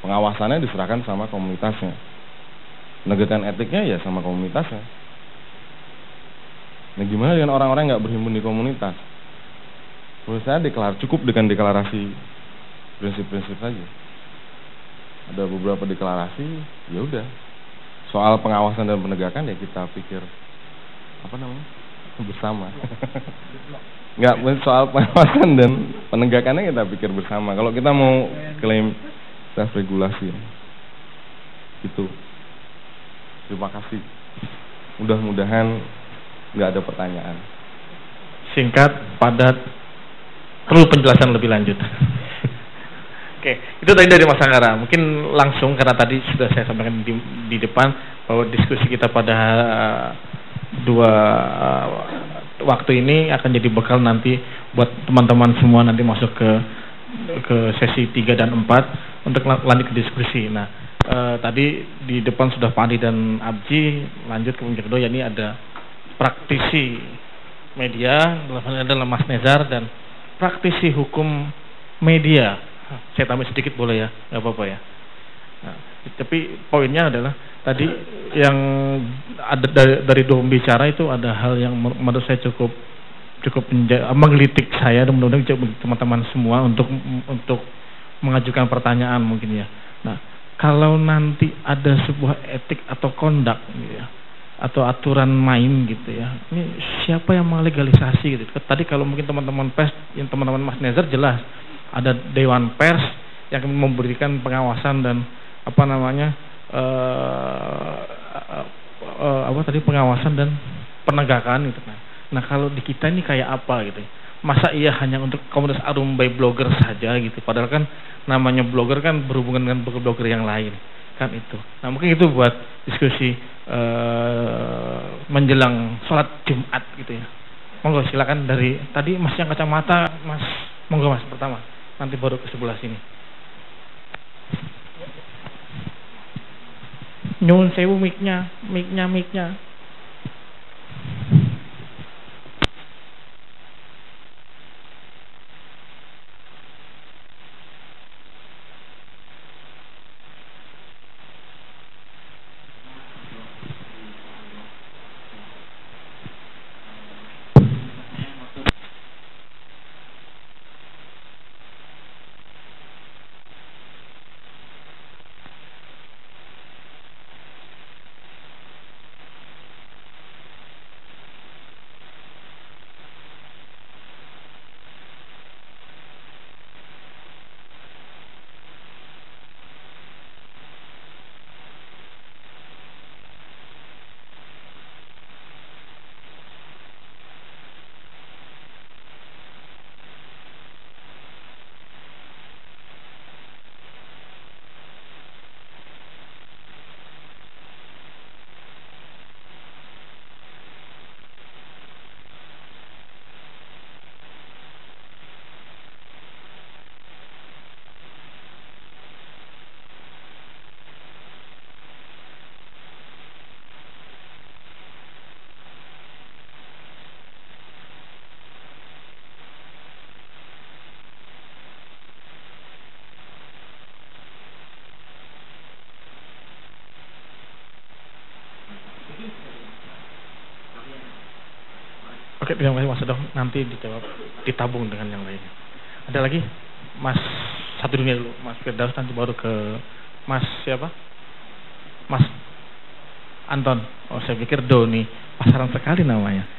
pengawasannya diserahkan sama komunitasnya, penegakan etiknya ya sama komunitasnya. Nah gimana dengan orang-orang yang nggak berhimpun di komunitas? Menurut saya cukup dengan deklarasi prinsip-prinsip saja. Ada beberapa deklarasi, ya udah. Soal pengawasan dan penegakan ya kita pikir bersama. Enggak, soal pengawasan dan penegakannya kita pikir bersama. Kalau kita mau klaim self regulasi, gitu. Terima kasih. Mudah-mudahan nggak ada pertanyaan. Singkat, padat, perlu penjelasan lebih lanjut. Oke, itu tadi dari Mas Anggara. Mungkin langsung karena tadi sudah saya sampaikan di depan bahwa diskusi kita pada dua waktu ini akan jadi bekal nanti buat teman-teman semua nanti masuk ke sesi 3 dan 4 untuk lanjut ke diskusi. Nah, tadi di depan sudah Pak Andi dan Abji, lanjut ke yang kedua, yakni ada praktisi media, adalah Mas Nezar, dan praktisi hukum media. Saya tambah sedikit boleh ya, nggak apa-apa ya. Nah, tapi poinnya adalah tadi yang ada dari dua pembicara itu ada hal yang menurut saya cukup menggelitik saya, dan mudah-mudahan teman-teman semua untuk mengajukan pertanyaan mungkin ya. Nah, kalau nanti ada sebuah etik atau kondak gitu ya, atau aturan main gitu ya, ini siapa yang melegalisasi gitu? Tadi kalau mungkin teman-teman pers, yang teman-teman Mas Nezar jelas ada Dewan Pers yang memberikan pengawasan dan pengawasan dan penegakan gitu kan. Nah kalau di kita ini kayak apa gitu? Masa iya hanya untuk komunitas Arumbai blogger saja gitu? Padahal kan namanya blogger kan berhubungan dengan blogger yang lain kan itu. Nah mungkin itu buat diskusi menjelang sholat Jumat gitu ya. Monggo silakan dari tadi Mas yang kacamata, Mas. Monggo Mas pertama. Nanti baru ke sebelah sini. Nyun sewu mic-nya. Oke, terima kasih Mas Edo. Nanti dijawab, ditabung dengan yang lainnya. Ada lagi? Mas satu dunia dulu, Mas Firdaus, nanti baru ke Mas siapa? Mas Anton. Oh, saya pikir Doni. Pasaran sekali namanya.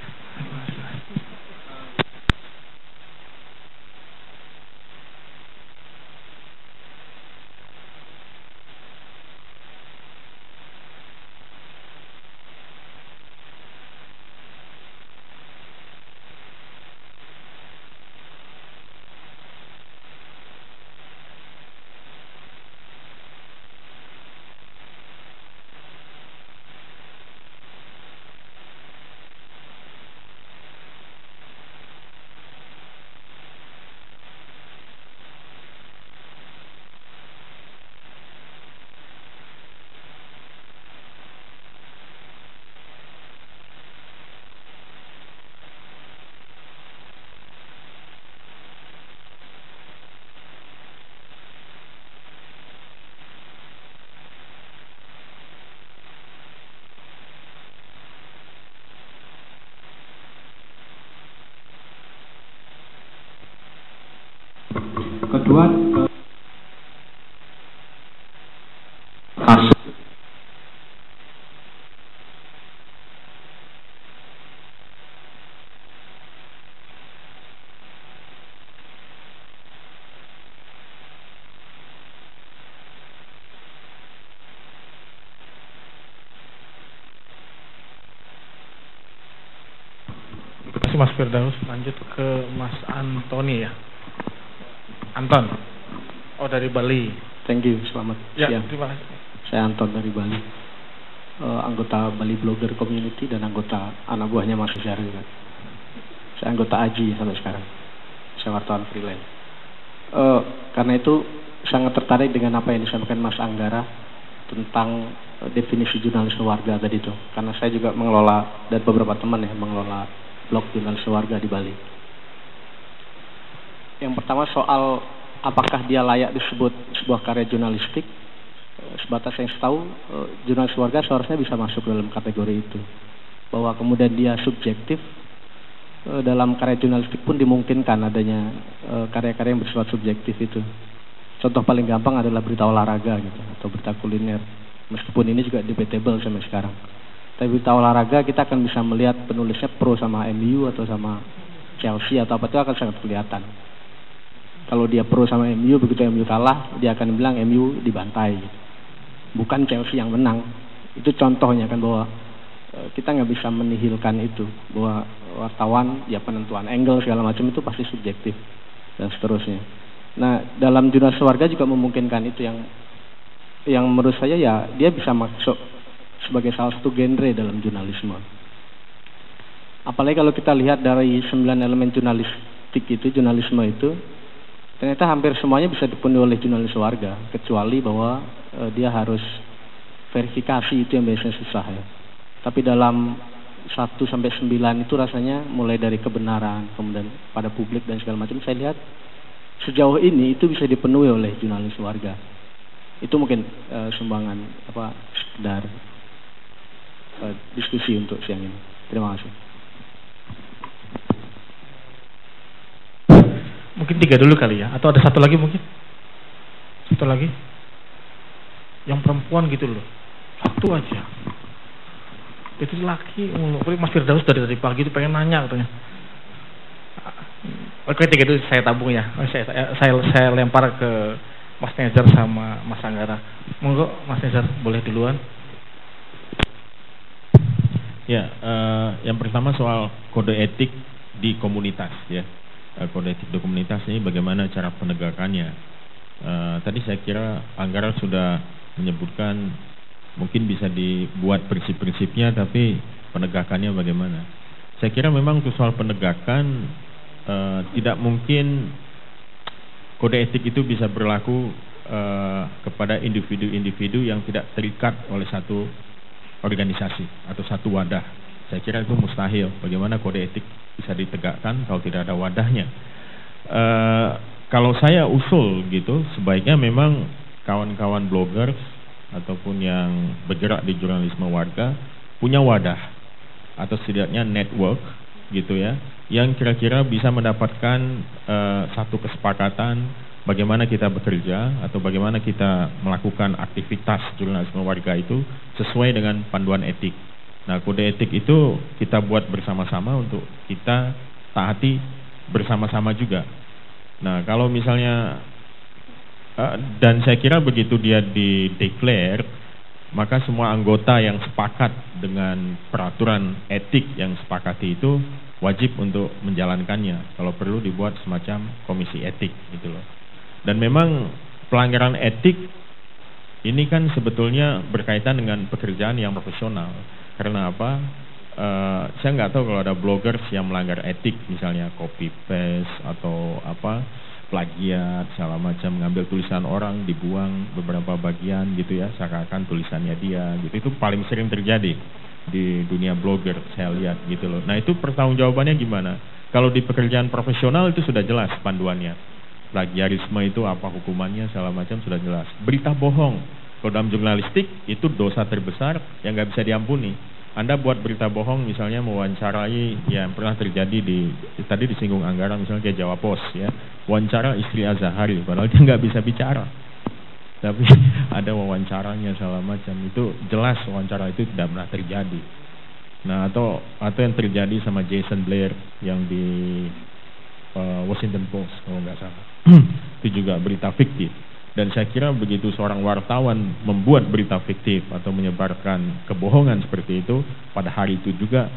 Kedua, Terima kasih Mas Firdaus. Lanjut ke Mas Antoni ya. Anton. Oh, dari Bali. thank you, selamat Ya, siang. terima kasih. Saya Anton dari Bali, anggota Bali Blogger Community dan anggota anak buahnya Mas Syar juga. Saya anggota AJI sampai sekarang. Saya wartawan freelance. Karena itu sangat tertarik dengan apa yang disampaikan Mas Anggara tentang definisi jurnalis warga tadi itu. Karena saya juga mengelola, dan beberapa teman ya, mengelola blog jurnalis warga di Bali. Yang pertama soal apakah dia layak disebut sebuah karya jurnalistik. Sebatas yang saya tahu, jurnalis warga seharusnya bisa masuk dalam kategori itu. Bahwa kemudian dia subjektif, dalam karya jurnalistik pun dimungkinkan adanya karya-karya yang bersifat subjektif itu. Contoh paling gampang adalah berita olahraga gitu, atau berita kuliner. Meskipun ini juga debatable sampai sekarang. Tapi berita olahraga kita akan bisa melihat penulisnya pro sama MU atau sama Chelsea atau apa, itu akan sangat kelihatan. Kalau dia pro sama MU, begitu MU kalah, dia akan bilang MU dibantai. Bukan Chelsea yang menang. Itu contohnya kan, bahwa kita nggak bisa menihilkan itu. Bahwa wartawan, ya penentuan angle segala macam itu pasti subjektif dan seterusnya. Nah, dalam jurnalis warga juga memungkinkan itu, yang menurut saya ya dia bisa masuk sebagai salah satu genre dalam jurnalisme. Apalagi kalau kita lihat dari 9 elemen jurnalistik itu, jurnalisme itu, ternyata hampir semuanya bisa dipenuhi oleh jurnalis warga, kecuali bahwa dia harus verifikasi, itu yang biasanya susah ya. Tapi dalam 1 sampai 9 itu rasanya mulai dari kebenaran, kemudian pada publik dan segala macam, saya lihat sejauh ini itu bisa dipenuhi oleh jurnalis warga. Itu mungkin sumbangan sekedar diskusi untuk siang ini. Terima kasih. Mungkin 3 dulu kali ya, atau ada satu lagi mungkin? Satu lagi? Yang perempuan gitu loh, satu aja. Itu laki, Mas Firdaus dari pagi itu pengen nanya katanya. Oke, 3 itu saya tabung ya. Saya lempar ke Mas Nezar sama Mas Anggara. Monggo Mas Nezar, boleh duluan. Ya, yang pertama soal kode etik di komunitas ya. Kode etik di komunitas ini bagaimana cara penegakannya. Tadi saya kira Anggara sudah menyebutkan mungkin bisa dibuat prinsip-prinsipnya, tapi penegakannya bagaimana. Saya kira memang untuk soal penegakan tidak mungkin kode etik itu bisa berlaku kepada individu-individu yang tidak terikat oleh satu organisasi atau satu wadah. Saya kira itu mustahil. Bagaimana kode etik bisa ditegakkan kalau tidak ada wadahnya? Kalau saya usul gitu, sebaiknya memang kawan-kawan bloggers ataupun yang bergerak di jurnalisme warga punya wadah atau setidaknya network gitu ya, yang kira-kira bisa mendapatkan satu kesepakatan bagaimana kita bekerja atau bagaimana kita melakukan aktivitas jurnalisme warga itu sesuai dengan panduan etik. Nah, kode etik itu kita buat bersama-sama untuk kita taati bersama-sama juga. Nah, kalau misalnya dan saya kira begitu dia di-declare, maka semua anggota yang sepakat dengan peraturan etik yang sepakati itu wajib untuk menjalankannya. Kalau perlu dibuat semacam komisi etik gitu loh. Dan memang pelanggaran etik ini kan sebetulnya berkaitan dengan pekerjaan yang profesional. Karena apa? Saya nggak tahu kalau ada bloggers yang melanggar etik, misalnya copy paste atau apa, plagiat, segala macam, ngambil tulisan orang dibuang beberapa bagian gitu ya, seakan-akan tulisannya dia gitu. Itu paling sering terjadi di dunia blogger saya lihat gitu loh. Nah, itu pertanggungjawabannya gimana? Kalau di pekerjaan profesional itu sudah jelas panduannya. Plagiarisme itu apa hukumannya, segala macam sudah jelas. Berita bohong, kalau dalam jurnalistik itu dosa terbesar yang nggak bisa diampuni. Anda buat berita bohong, misalnya mewawancarai yang pernah terjadi tadi disinggung Anggara, misalnya kayak Jawa Pos ya, wawancara istri Azahari, padahal dia nggak bisa bicara, tapi ada wawancaranya segala macam, itu jelas wawancara itu tidak pernah terjadi. Nah, atau yang terjadi sama Jason Blair yang di Washington Post kalau nggak salah, itu juga berita fiktif. Dan saya kira begitu seorang wartawan membuat berita fiktif atau menyebarkan kebohongan seperti itu, pada hari itu juga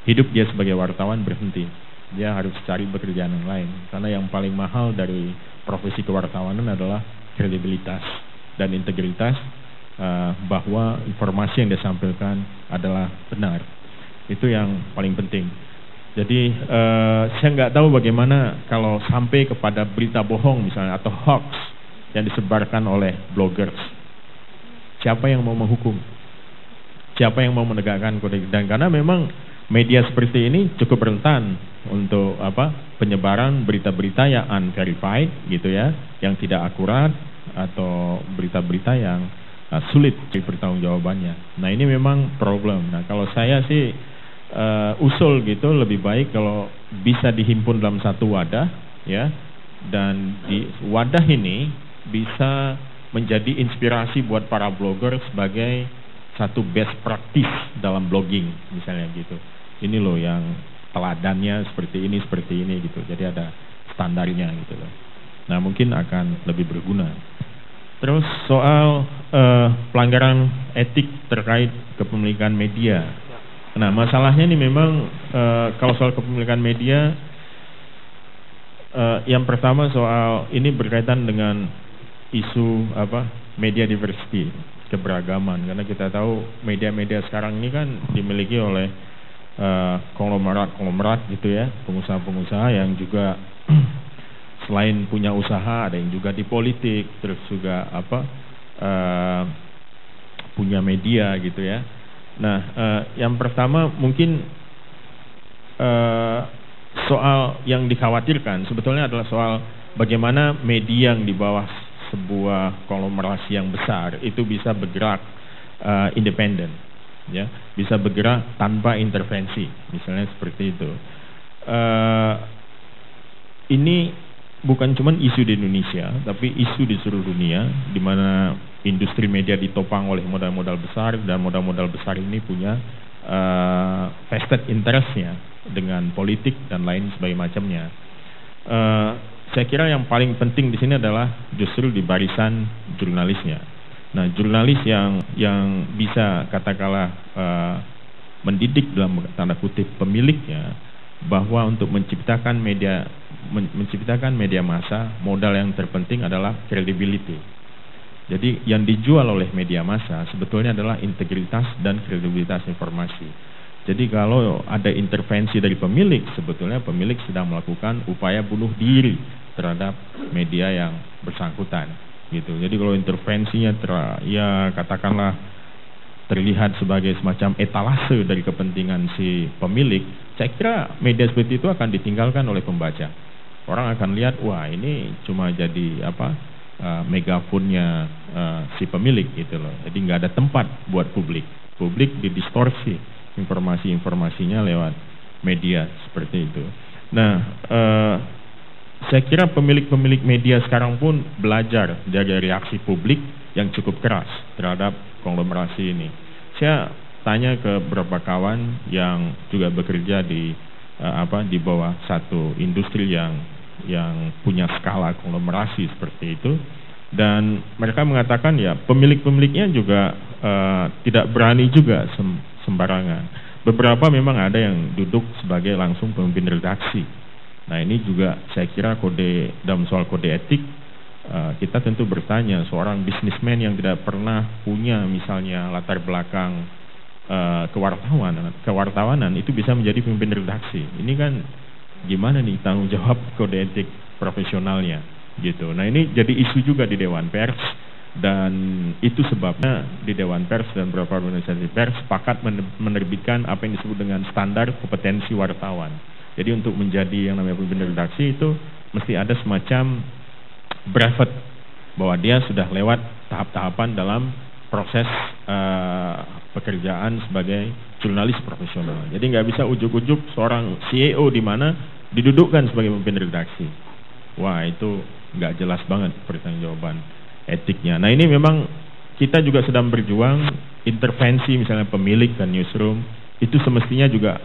hidup dia sebagai wartawan berhenti. Dia harus cari pekerjaan yang lain. Karena yang paling mahal dari profesi kewartawanan adalah kredibilitas dan integritas, bahwa informasi yang disampaikan adalah benar. Itu yang paling penting. Jadi saya nggak tahu bagaimana kalau sampai kepada berita bohong misalnya atau hoax yang disebarkan oleh bloggers. Siapa yang mau menghukum? Siapa yang mau menegakkan kode? Dan karena memang media seperti ini cukup rentan untuk penyebaran berita-berita yang unverified gitu ya, yang tidak akurat atau berita-berita yang sulit dipertanggungjawabannya. Nah, ini memang problem. Nah, kalau saya sih usul gitu, lebih baik kalau bisa dihimpun dalam satu wadah ya, dan di wadah ini bisa menjadi inspirasi buat para blogger sebagai satu best practice dalam blogging misalnya gitu. Ini loh yang teladannya seperti ini gitu. Jadi ada standarnya gitu loh. Nah, mungkin akan lebih berguna. Terus soal pelanggaran etik terkait kepemilikan media. Nah, masalahnya ini memang kalau soal kepemilikan media, yang pertama soal ini berkaitan dengan isu media diversity, keberagaman. Karena kita tahu media-media sekarang ini kan dimiliki oleh konglomerat gitu ya, pengusaha-pengusaha yang juga selain punya usaha, ada yang juga di politik, terus juga punya media gitu ya. Nah, yang pertama mungkin soal yang dikhawatirkan sebetulnya adalah soal bagaimana media yang di bawah sebuah konglomerasi yang besar itu bisa bergerak independen, ya, bisa bergerak tanpa intervensi, misalnya seperti itu. Ini bukan cuma isu di Indonesia, tapi isu di seluruh dunia, di mana industri media ditopang oleh modal-modal besar, dan modal-modal besar ini punya vested interest-nya dengan politik dan lain sebagainya macamnya. Saya kira yang paling penting di sini adalah justru di barisan jurnalisnya. Nah, jurnalis yang bisa katakanlah mendidik dalam tanda kutip pemiliknya bahwa untuk menciptakan media massa, modal yang terpenting adalah credibility. Jadi yang dijual oleh media massa sebetulnya adalah integritas dan kredibilitas informasi. Jadi kalau ada intervensi dari pemilik, sebetulnya pemilik sedang melakukan upaya bunuh diri terhadap media yang bersangkutan, gitu. Jadi kalau intervensinya katakanlah terlihat sebagai semacam etalase dari kepentingan si pemilik, saya kira media seperti itu akan ditinggalkan oleh pembaca. Orang akan lihat, wah ini cuma jadi megafonnya si pemilik gitu loh. Jadi nggak ada tempat buat publik. Publik didistorsi informasinya lewat media seperti itu. Nah, saya kira pemilik-pemilik media sekarang pun belajar dari reaksi publik yang cukup keras terhadap konglomerasi ini. Saya tanya ke beberapa kawan yang juga bekerja di di bawah satu industri yang punya skala konglomerasi seperti itu, dan mereka mengatakan ya pemilik-pemiliknya juga tidak berani juga sembarangan. Beberapa memang ada yang duduk sebagai langsung pemimpin redaksi. Nah, ini juga saya kira dalam soal kode etik kita tentu bertanya, seorang bisnismen yang tidak pernah punya misalnya latar belakang kewartawanan itu bisa menjadi pemimpin redaksi. Ini kan gimana nih tanggung jawab kode etik profesionalnya gitu. Nah, ini jadi isu juga di Dewan Pers, dan itu sebabnya di Dewan Pers dan beberapa organisasi pers sepakat menerbitkan apa yang disebut dengan standar kompetensi wartawan. Jadi untuk menjadi yang namanya pemimpin redaksi itu mesti ada semacam brevet bahwa dia sudah lewat tahap-tahapan dalam proses pekerjaan sebagai jurnalis profesional. Jadi nggak bisa ujuk-ujuk seorang CEO di mana didudukkan sebagai pemimpin redaksi. Wah, itu nggak jelas banget pertanggungjawaban etiknya. Nah, ini memang kita juga sedang berjuang intervensi misalnya pemilik dan newsroom itu semestinya juga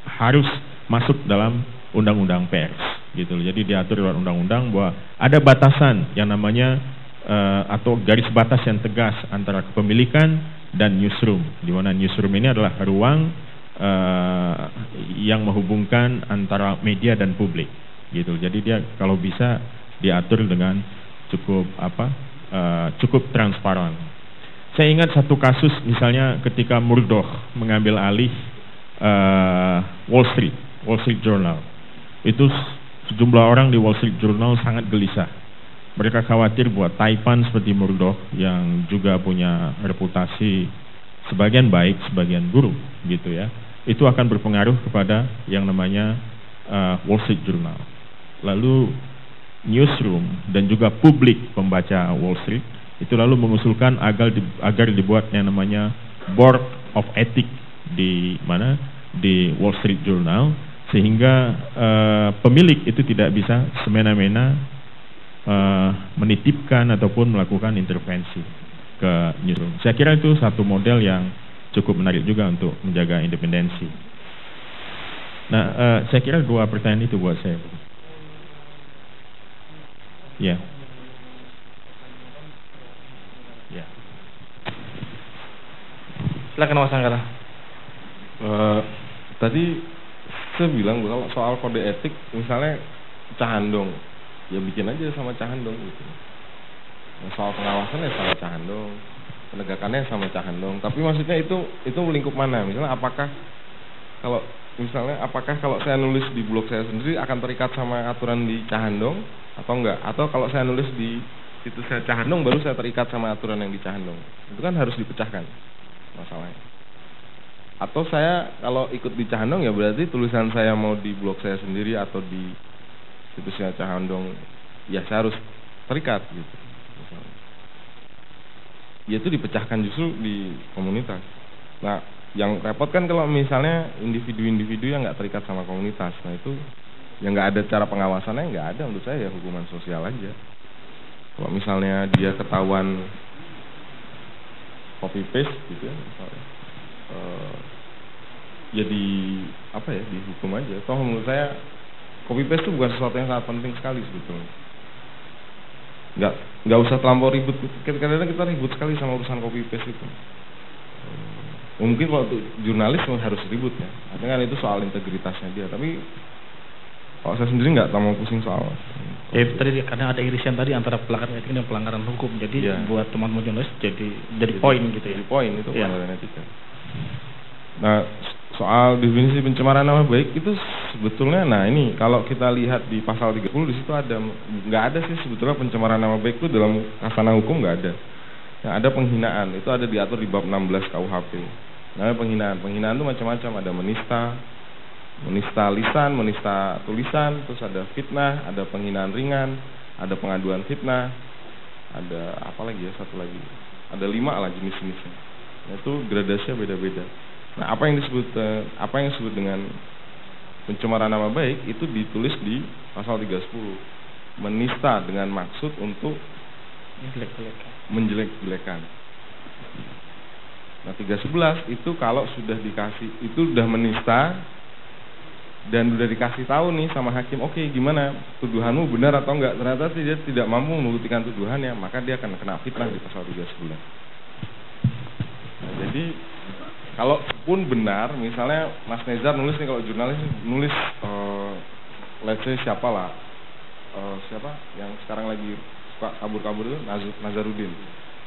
harus masuk dalam undang-undang pers gitu. Jadi diatur dalam undang-undang bahwa ada batasan yang namanya atau garis batas yang tegas antara kepemilikan dan newsroom, di mana newsroom ini adalah ruang yang menghubungkan antara media dan publik gitu. Jadi dia kalau bisa diatur dengan cukup transparan. Saya ingat satu kasus misalnya ketika Murdoch mengambil alih Wall Street Journal. Itu sejumlah orang di Wall Street Journal sangat gelisah. Mereka khawatir buat taipan seperti Murdoch yang juga punya reputasi sebagian baik, sebagian buruk gitu ya. Itu akan berpengaruh kepada yang namanya Wall Street Journal. Lalu newsroom dan juga publik pembaca Wall Street itu lalu mengusulkan agar dibuat yang namanya Board of Ethics di Wall Street Journal, sehingga pemilik itu tidak bisa semena-mena menitipkan ataupun melakukan intervensi ke newsroom. Saya kira itu satu model yang cukup menarik juga untuk menjaga independensi. Nah, saya kira 2 pertanyaan itu buat saya. Ya. Ya. Silakan Mas Anggara. Tadi saya bilang kalau soal kode etik misalnya Cahandong, ya bikin aja sama Cahandong gitu. Soal pengawasannya sama Cahandong, penegakannya sama Cahandong. Tapi maksudnya itu lingkup mana? Misalnya apakah kalau saya nulis di blog saya sendiri akan terikat sama aturan di Cahandong atau enggak? Atau kalau saya nulis di situs saya Cahandong baru saya terikat sama aturan yang di Cahandong? Itu kan harus dipecahkan masalahnya. Atau saya kalau ikut di Cahandong ya berarti tulisan saya mau di blog saya sendiri atau di situsnya Cahandong ya saya harus terikat gitu. Ya itu dipecahkan justru di komunitas. Nah, yang repot kan kalau misalnya individu-individu yang nggak terikat sama komunitas. Nah itu yang nggak ada cara pengawasannya, nggak ada menurut saya, ya hukuman sosial aja. Kalau misalnya dia ketahuan copy paste gitu ya misalnya, ya dihukum aja. Toh menurut saya copy paste itu bukan sesuatu yang sangat penting sekali sebetulnya. Nggak usah terlampau ribut. Kadang-kadang kita ribut sekali sama urusan copy paste itu. Mungkin kalau untuk jurnalis harus ribut ya. Artinya kan itu soal integritasnya dia. Tapi kalau saya sendiri nggak terlalu pusing soal. Ya tadi karena ada irisan tadi antara pelanggaran etik dan pelanggaran hukum. Jadi buat teman-teman jurnalis jadi poin gitu ya. Jadi poin itu pelanggaran etika. Nah, soal definisi pencemaran nama baik itu sebetulnya, nah ini kalau kita lihat di pasal 30 di situ nggak ada sih sebetulnya pencemaran nama baik itu dalam khazanah hukum nggak ada. Yang ada penghinaan, itu ada diatur di bab 16 KUHP. Nah, penghinaan itu macam-macam, ada menista lisan, menista tulisan, terus ada fitnah, ada penghinaan ringan, ada pengaduan fitnah, ada apa lagi ya, satu lagi, ada 5 lah jenis-jenisnya. Nah, itu gradasinya beda-beda. Nah, apa yang disebut dengan Pencemaran nama baik itu ditulis di pasal 310. Menista dengan maksud untuk menjelek-jelekan. Nah 311 itu kalau sudah dikasih, itu udah menista dan udah dikasih tahu nih sama hakim, oke, gimana tuduhanmu benar atau enggak, ternyata dia tidak mampu membuktikan tuduhannya, maka dia akan kena fitnah di pasal 311. Nah, jadi kalau pun benar, misalnya Mas Nezar nulis nih, kalau jurnalis nulis let's say siapa yang sekarang lagi suka kabur-kabur itu,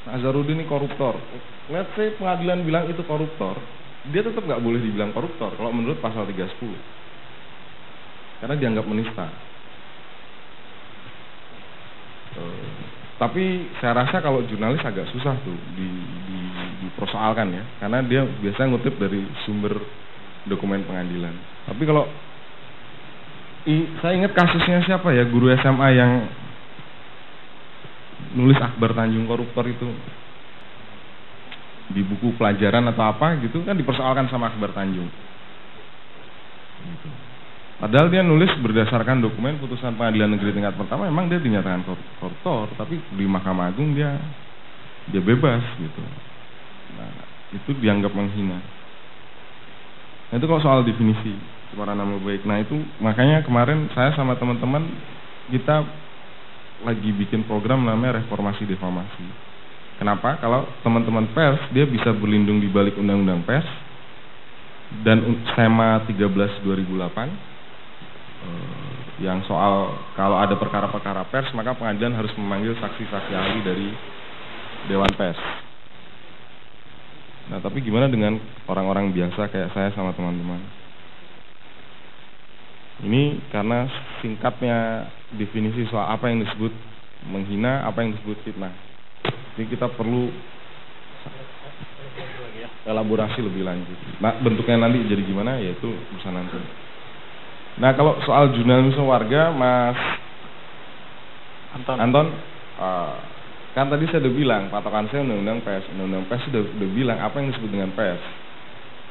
Nazarudin ini koruptor. Let's say pengadilan bilang itu koruptor, dia tetap nggak boleh dibilang koruptor kalau menurut pasal 310, karena dianggap menista. Tapi saya rasa kalau jurnalis agak susah tuh dipersoalkan ya, karena dia biasanya ngutip dari sumber dokumen pengadilan. Tapi kalau saya ingat kasusnya siapa ya, guru SMA yang nulis Akbar Tanjung koruptor itu di buku pelajaran atau apa gitu, kan dipersoalkan sama Akbar Tanjung. Padahal dia nulis berdasarkan dokumen putusan pengadilan negeri tingkat pertama, memang dia dinyatakan koruptor, tapi di Mahkamah Agung dia bebas gitu. Nah, itu dianggap menghina. Nah, itu kalau soal definisi pencemaran nama baik. Nah, itu makanya kemarin saya sama teman-teman kita lagi bikin program namanya reformasi defamasi. Kenapa? Kalau teman-teman pers dia bisa berlindung di balik undang-undang pers dan SEMA 13/2008 yang soal kalau ada perkara-perkara pers maka pengadilan harus memanggil saksi-saksi ahli dari Dewan Pers. Nah, tapi gimana dengan orang-orang biasa kayak saya sama teman-teman? Ini karena singkatnya definisi soal apa yang disebut menghina, apa yang disebut fitnah. Jadi kita perlu elaborasi lebih lanjut. Nah, bentuknya nanti jadi gimana, yaitu urusan nanti. Nah, kalau soal jurnalisme warga, Mas Anton, kan tadi saya udah bilang, patokan saya undang-undang pers. Undang-undang pers udah bilang apa yang disebut dengan pers,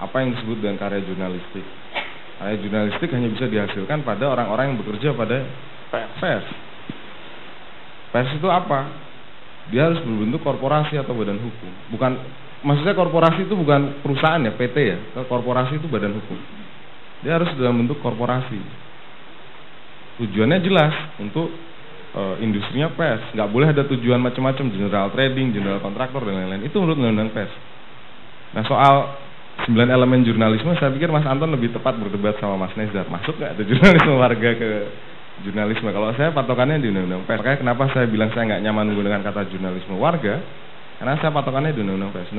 apa yang disebut dengan karya jurnalistik. Karya jurnalistik hanya bisa dihasilkan pada orang-orang yang bekerja pada pers. Pers itu apa? Dia harus berbentuk korporasi atau badan hukum. Bukan, maksudnya korporasi itu bukan perusahaan ya, PT ya. Korporasi itu badan hukum. Dia harus dalam bentuk korporasi. Tujuannya jelas untuk industrinya pers. Nggak boleh ada tujuan macam-macam, general trading, general kontraktor dan lain-lain. Itu menurut undang-undang pers. Nah, soal 9 elemen jurnalisme, saya pikir Mas Anton lebih tepat berdebat sama Mas Nezar. Masuk nggak ada jurnalisme warga ke jurnalisme? Kalau saya patokannya di undang-undang pers. Makanya kenapa saya bilang saya nggak nyaman menggunakan kata jurnalisme warga, karena saya patokannya di undang-undang pers.